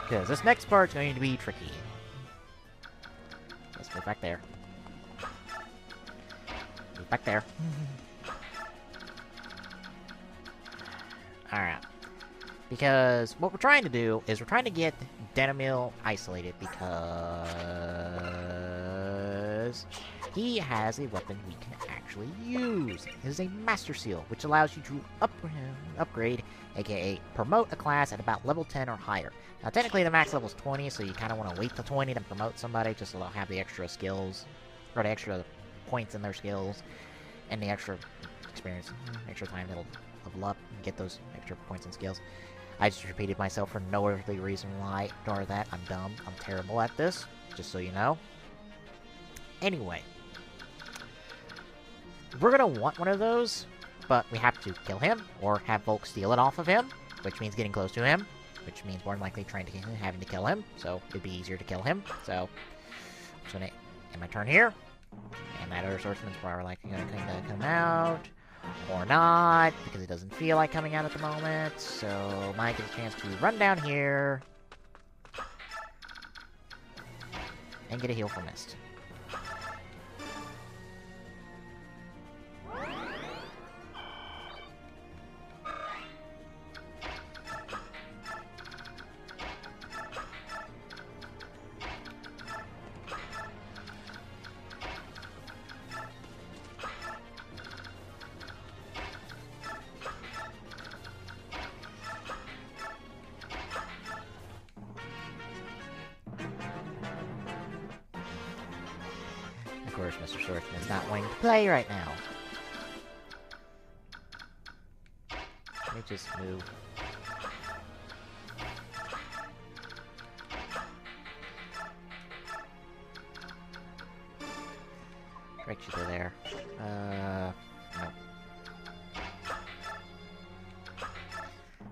Speaker 1: Because this next part's going to be tricky. Let's move back there. Move back there. Alright. Because what we're trying to do is we're trying to get Denimil isolated because he has a weapon we can actually use. It is a Master Seal, which allows you to upgrade, aka promote a class at about level 10 or higher. Now technically the max level is 20, so you kind of want to wait till 20 to promote somebody just so they'll have the extra skills, or the extra points in their skills, and the extra experience, extra time that'll level up and get those extra points and skills. I just repeated myself for no earthly reason why. Ignore that. I'm dumb. I'm terrible at this. Just so you know. Anyway. We're gonna want one of those, but we have to kill him, or have Volk steal it off of him, which means getting close to him, which means more than likely having to kill him, so it'd be easier to kill him, so I'm just gonna end my turn here, and that other swordsman's probably likely gonna come out. Or not, because it doesn't feel like coming out at the moment, so Mike gets a chance to run down here and get a heal for Mist. course, Mr. Swordsman is not wanting to play right now. Let me just move. Right you go there. No.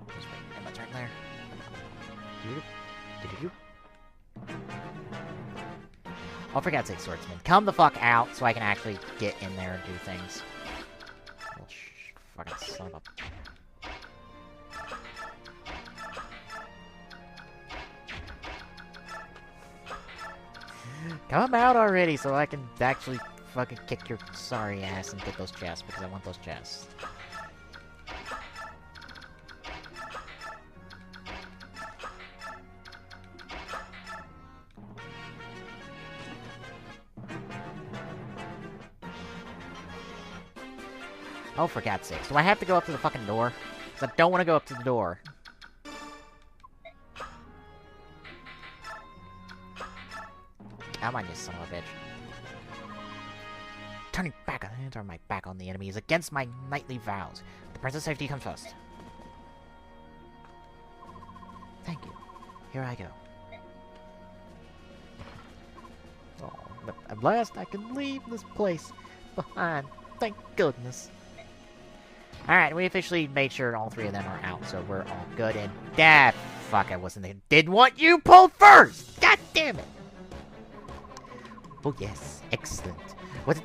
Speaker 1: Just wait, am I turn there? Oh, for God's sake, Swordsman. Come the fuck out so I can actually get in there and do things. Little fucking son of a... Come out already so I can actually fucking kick your sorry ass and get those chests, because I want those chests. Oh, for God's sakes. Do I have to go up to the fucking door? Because I don't want to go up to the door. Come on, you son of a bitch. Turn my back on the enemy is against my knightly vows. The princess' safety comes first. Thank you. Here I go. Oh, but at last I can leave this place behind. Thank goodness. Alright, we officially made sure all three of them are out, so we're all good. And fuck, I wasn't there. Didn't want you pulled first! God damn it! Oh yes, excellent. What a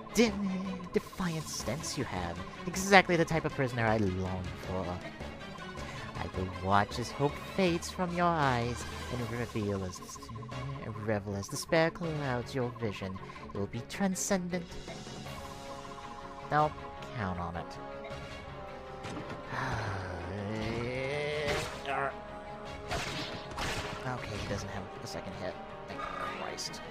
Speaker 1: defiant stance you have. Exactly the type of prisoner I long for. I will watch as hope fades from your eyes and revel as despair clouds your vision. It will be transcendent. Don't count on it. Okay, he doesn't have a second hit. Thank Christ.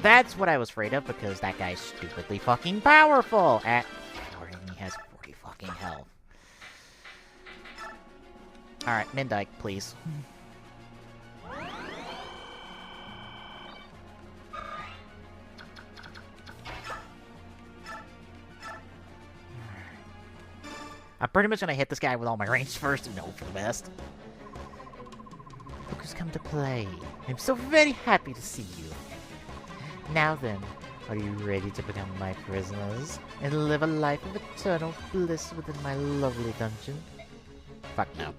Speaker 1: That's what I was afraid of, because that guy's stupidly fucking powerful at 40, and he has 40 fucking health. Alright, Mindike, please. I'm pretty much gonna hit this guy with all my range first and hope for the best. Look who's come to play. I'm so very happy to see you. Now then, are you ready to become my prisoners and live a life of eternal bliss within my lovely dungeon? Fuck no.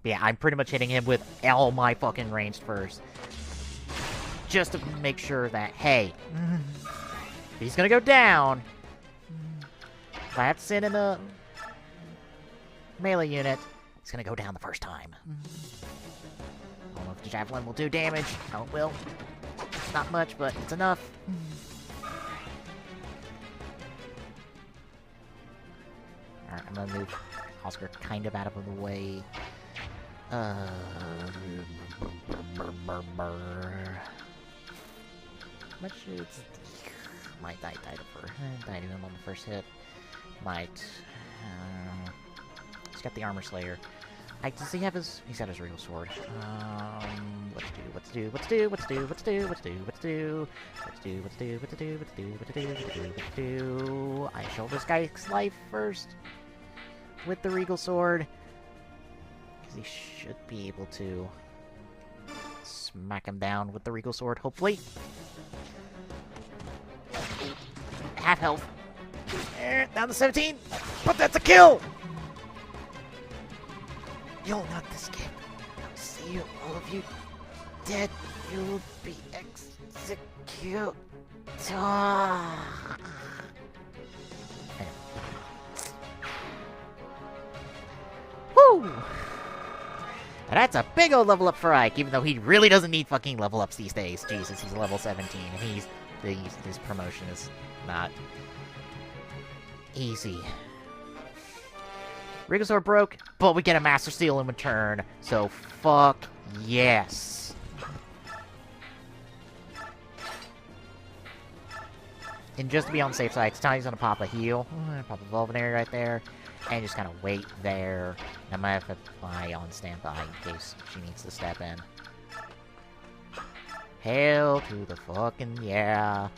Speaker 1: Yeah, I'm pretty much hitting him with all my fucking ranged first. Just to make sure that, hey, he's gonna go down. If I have to send in a melee unit, he's gonna go down the first time. I don't know if the javelin will do damage. Oh, it will. Not much, but it's enough. Alright, I'm gonna move Oscar kind of out of the way. Much it's might die to him on the first hit. Might he's got the armor slayer. Does he have his he's got his real sword. What to do. I show this guy's life first with the regal sword. He should be able to smack him down with the regal sword, hopefully. Half health. Down to 17. But that's a kill! You'll not escape. I'll see you, all of you, dead. You will be executed. Woo! That's a big old level up for Ike, even though he really doesn't need fucking level ups these days. Jesus, he's level 17, and his promotion is not easy. Regal Sword broke, but we get a Master Seal in return, so fuck yes. And just to be on the safe side, Titania's gonna pop a heal. Pop a Vulvanary right there. And just kind of wait there. I might have to fly on standby in case she needs to step in. Hail to the fucking yeah.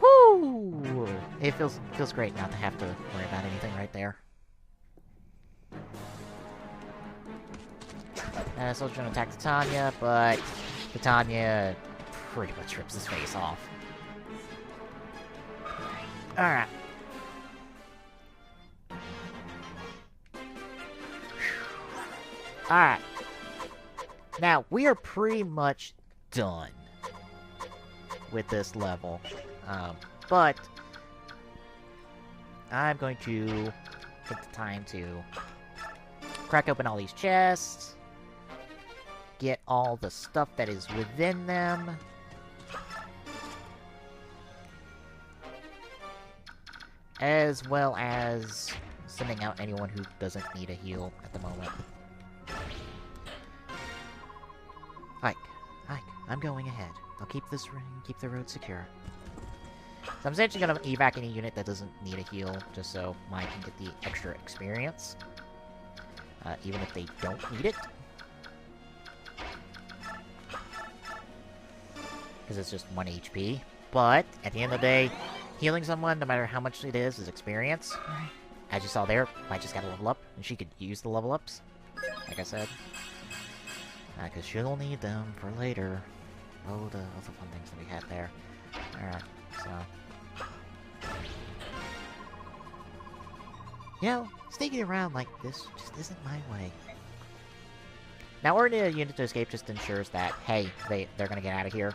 Speaker 1: Woo! It feels great not to have to worry about anything right there. Soldier's gonna attack Titania, but Titania pretty much rips his face off. Alright. Alright. Now, we are pretty much done with this level. But I'm going to take the time to crack open all these chests, get all the stuff that is within them, as well as sending out anyone who doesn't need a heal at the moment. Ike, I'm going ahead. I'll keep the road secure. So I'm essentially gonna evac any unit that doesn't need a heal, just so Mike can get the extra experience. Even if they don't need it. Because it's just 1 HP. But, at the end of the day, healing someone, no matter how much it is experience. As you saw there, Mike just got a level up, and she could use the level ups. Like I said. Because she'll need them for later. Oh, the fun things that we had there. Alright, so... You know, sneaking around like this just isn't my way. Now, ordering a unit to escape just ensures that, hey, they're gonna get out of here.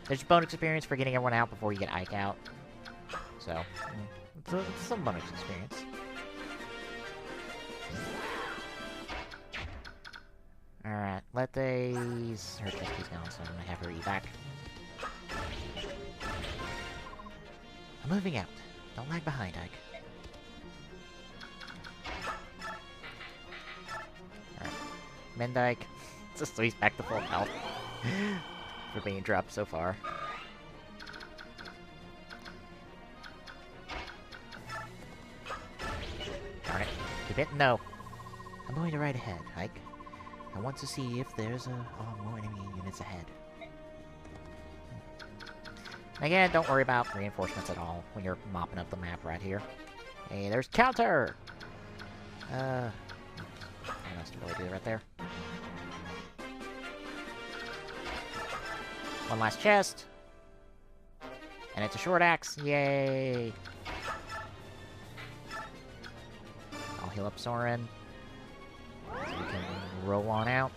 Speaker 1: There's bonus experience for getting everyone out before you get Ike out. So, it's some bonus experience. Alright, let these... Her chest gone, so I'm gonna have her evac. I'm moving out. Don't lag behind, Ike. Alright. Mendike. Just so he's back to full health. For being dropped so far. Darn it. Keep it? No. I'm going to ride ahead, Ike. I want to see if there's more enemy units ahead. Again, don't worry about reinforcements at all when you're mopping up the map right here. Hey, there's counter! What else to really do right there? One last chest. And it's a short axe. Yay! I'll heal up Soren. So we can roll on out.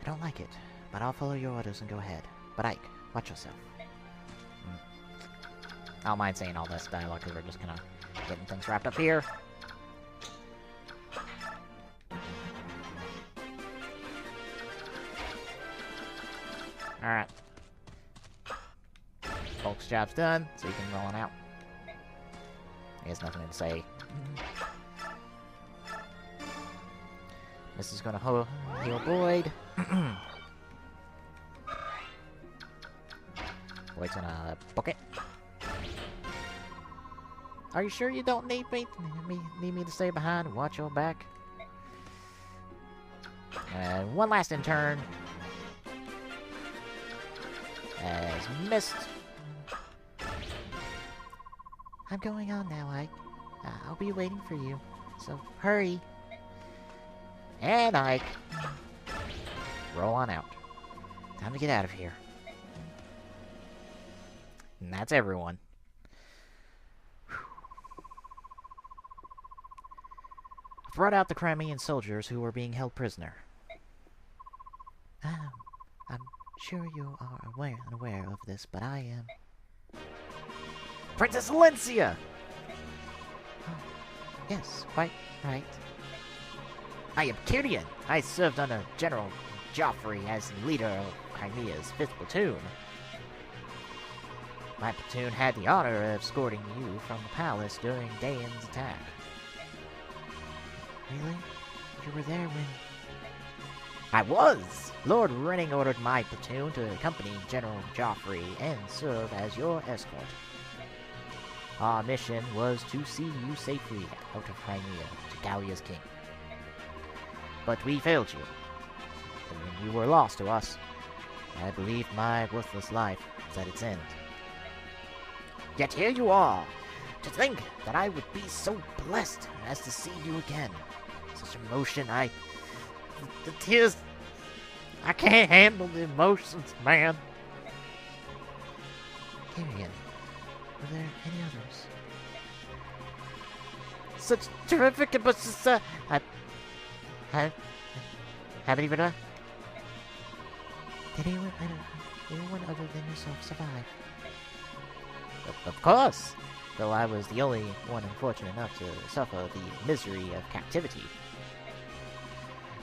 Speaker 1: I don't like it, but I'll follow your orders and go ahead. But Ike, watch yourself. I don't mind saying all this dialogue because we're just kind of getting things wrapped up here. Alright. Folks' job's done, so you can roll on out. He has nothing to say. This is gonna heal Boyd. Boyd's gonna book it. Are you sure you don't need me to stay behind and watch your back? And one last intern. As missed. I'm going on now, Ike. I'll be waiting for you. So hurry. And Ike. Roll on out. Time to get out of here. And that's everyone. Brought out the Crimean soldiers who were being held prisoner. I'm sure you are unaware of this, but I am... Princess Valencia! Oh, yes, quite right. I am Kyrian. I served under General Joffrey as the leader of Crimea's 5th platoon. My platoon had the honor of escorting you from the palace during Daien's attack. Really? You were there when... I was! Lord Renning ordered my platoon to accompany General Joffrey and serve as your escort. Our mission was to see you safely out of Crimea to Gallia's king. But we failed you. And when you were lost to us, I believed my worthless life was at its end. Yet here you are! To think that I would be so blessed as to see you again. Such emotion, the tears... I can't handle the emotions, man. Tyrion, were there any others? Such terrific emotions, I haven't even... Did anyone other than yourself survive? Of course! Though I was the only one unfortunate enough to suffer the misery of captivity.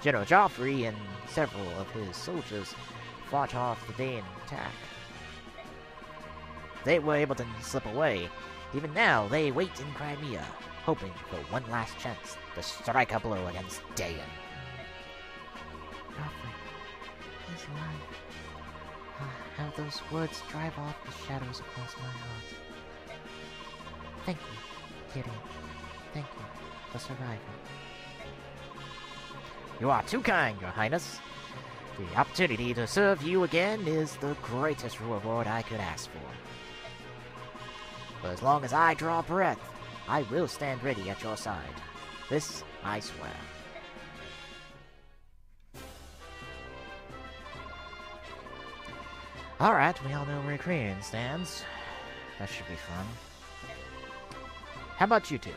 Speaker 1: General Joffrey and several of his soldiers fought off the Daien attack. They were able to slip away. Even now, they wait in Crimea, hoping for one last chance to strike a blow against Daien. Joffrey, he's alive. How those words drive off the shadows across my heart. Thank you, Tyrion. Thank you for surviving. You are too kind, Your Highness. The opportunity to serve you again is the greatest reward I could ask for. But as long as I draw breath, I will stand ready at your side. This I swear. Alright, we all know where Korean stands. That should be fun. How about you two?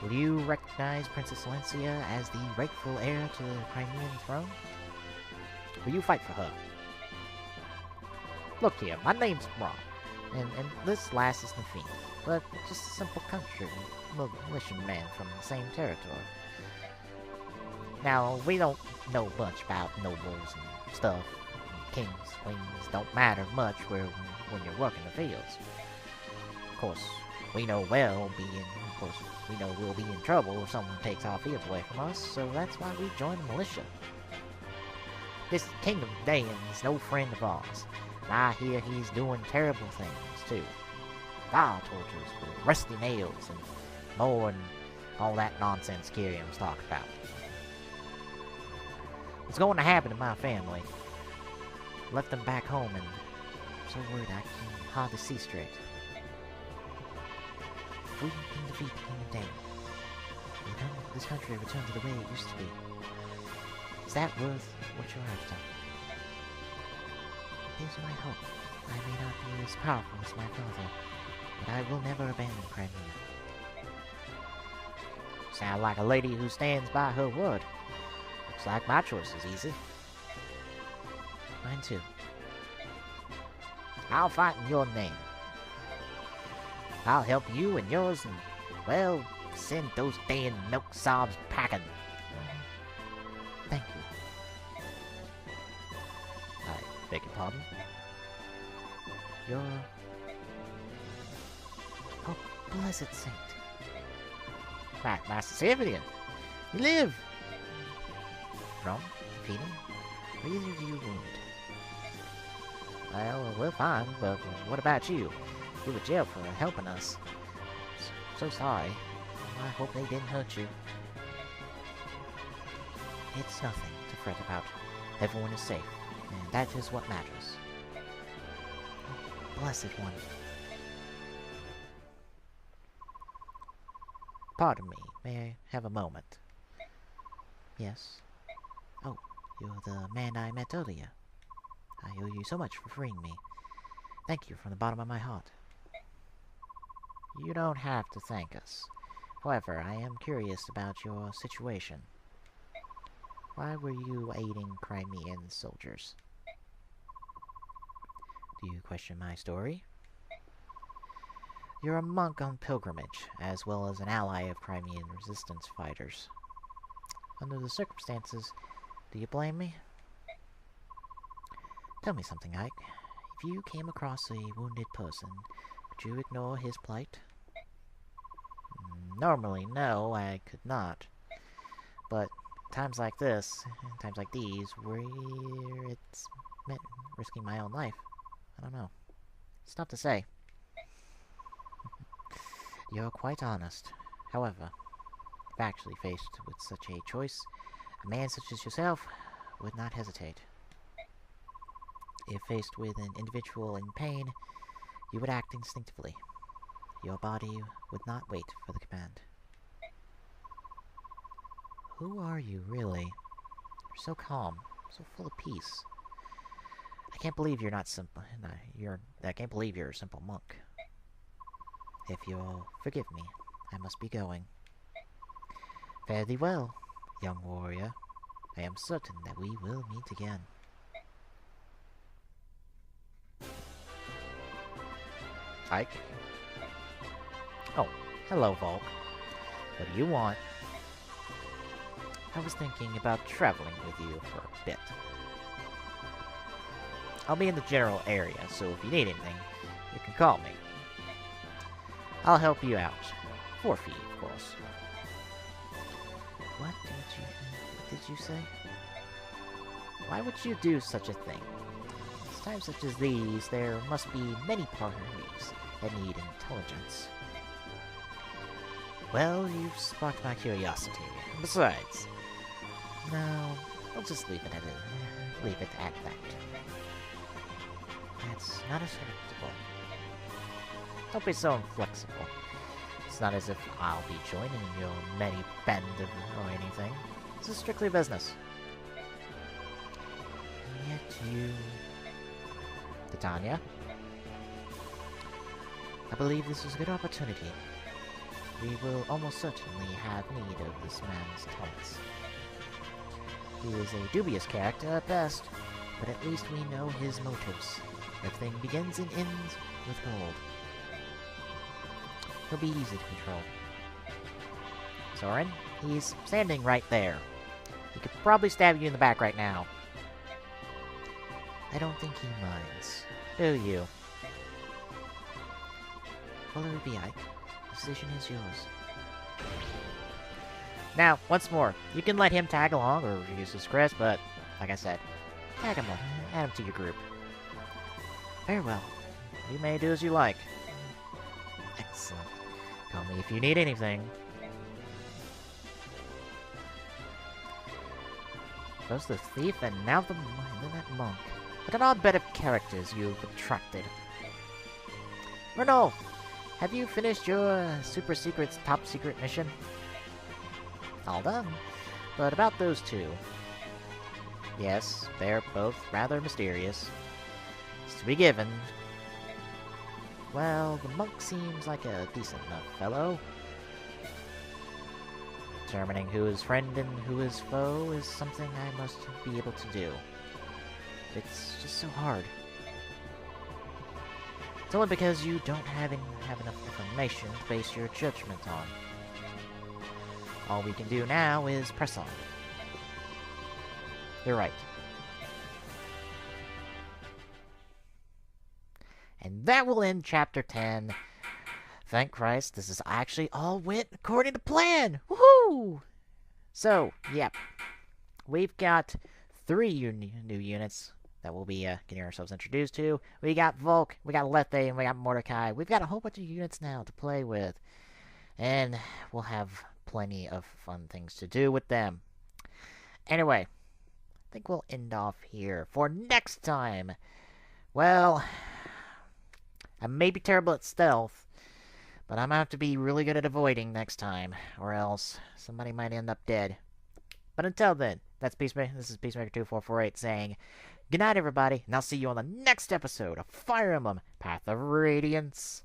Speaker 1: Will you recognize Princess Valencia as the rightful heir to the Crimean throne? Will you fight for her? Look here, my name's Ron, and this lass is Nafeen, but just a simple country militiaman from the same territory. Now, we don't know much about nobles and stuff. Kings, queens don't matter much when you're working the fields. Of course, we know we know we'll be in trouble if someone takes our fields away from us, so that's why we joined the militia. This Kingdom of Daien is no friend of ours, and I hear he's doing terrible things, too. Fire tortures with rusty nails and more and all that nonsense Tyrion was talking about. What's going to happen to my family? Left them back home and I'm so worried I can hardly see straight. If we can defeat the King of Daien, will this country return to the way it used to be? Is that worth what you're after? Here's my hope. I may not be as powerful as my father, but I will never abandon Crimea. Sound like a lady who stands by her word. Looks like my choice is easy. Mine too. I'll fight in your name. I'll help you and yours and, well, send those Daien milksobs packing. Thank you. I beg your pardon? You're... Oh, blessed saint. Master Sylvian, you live! Wrong? Feeling? Or either of you wounded? Well, we're fine, but what about you? You were jailed for helping us. So sorry. I hope they didn't hurt you. It's nothing to fret about. Everyone is safe, and that is what matters. Blessed one. Pardon me, may I have a moment? Yes? Oh, you're the man I met earlier. I owe you so much for freeing me. Thank you from the bottom of my heart. You don't have to thank us. However, I am curious about your situation. Why were you aiding Crimean soldiers? Do you question my story? You're a monk on pilgrimage, as well as an ally of Crimean resistance fighters. Under the circumstances, do you blame me? Tell me something, Ike. If you came across a wounded person, could you ignore his plight? Normally, no, I could not. But times like this, times like these, where it's meant risking my own life. I don't know. It's tough to say. You're quite honest. However, if actually faced with such a choice, a man such as yourself would not hesitate. If faced with an individual in pain, you would act instinctively. Your body would not wait for the command. Who are you, really? You're so calm, so full of peace. I can't believe you're not simple. I can't believe you're a simple monk. If you'll forgive me, I must be going. Fare thee well, young warrior. I am certain that we will meet again. Ike? Oh, hello, Volk. What do you want? I was thinking about traveling with you for a bit. I'll be in the general area, so if you need anything, you can call me. I'll help you out. For fee, of course. What did you say? Why would you do such a thing? In times such as these, there must be many parties that need intelligence. Well, you've sparked my curiosity. Besides, no, I'll just leave it at that. That's not acceptable. Don't be so inflexible. It's not as if I'll be joining your many band or anything. This is strictly business. And yet you... Titania? I believe this is a good opportunity. We will almost certainly have need of this man's talents. He is a dubious character at best, but at least we know his motives. Everything begins and ends with gold. He'll be easy to control. Soren, he's standing right there. He could probably stab you in the back right now. I don't think he minds. Do you? Well, it would be Ike. The decision is yours. Now, once more, you can let him tag along or use his crest, but, like I said, tag him, add him to your group. Very well. You may do as you like. Excellent. Call me if you need anything. First the thief, and now then that monk. What an odd bed of characters you've attracted. Renault, have you finished your super secret, top secret mission? All done. But about those two. Yes, they're both rather mysterious. It's to be given. Well, the monk seems like a decent enough fellow. Determining who is friend and who is foe is something I must be able to do. It's just so hard. It's only because you don't have enough information to base your judgment on. All we can do now is press on. You're right. And that will end Chapter 10. Thank Christ, this is actually all went according to plan! Woohoo! So, yep. We've got 3 new units that we'll be getting ourselves introduced to. We got Volk, we got Lethe, and we got Mordecai. We've got a whole bunch of units now to play with. And we'll have plenty of fun things to do with them. Anyway, I think we'll end off here for next time. Well, I may be terrible at stealth, but I'm going to have to be really good at avoiding next time, or else somebody might end up dead. But until then, this is Peacemaker2448 saying, good night everybody, and I'll see you on the next episode of Fire Emblem Path of Radiance.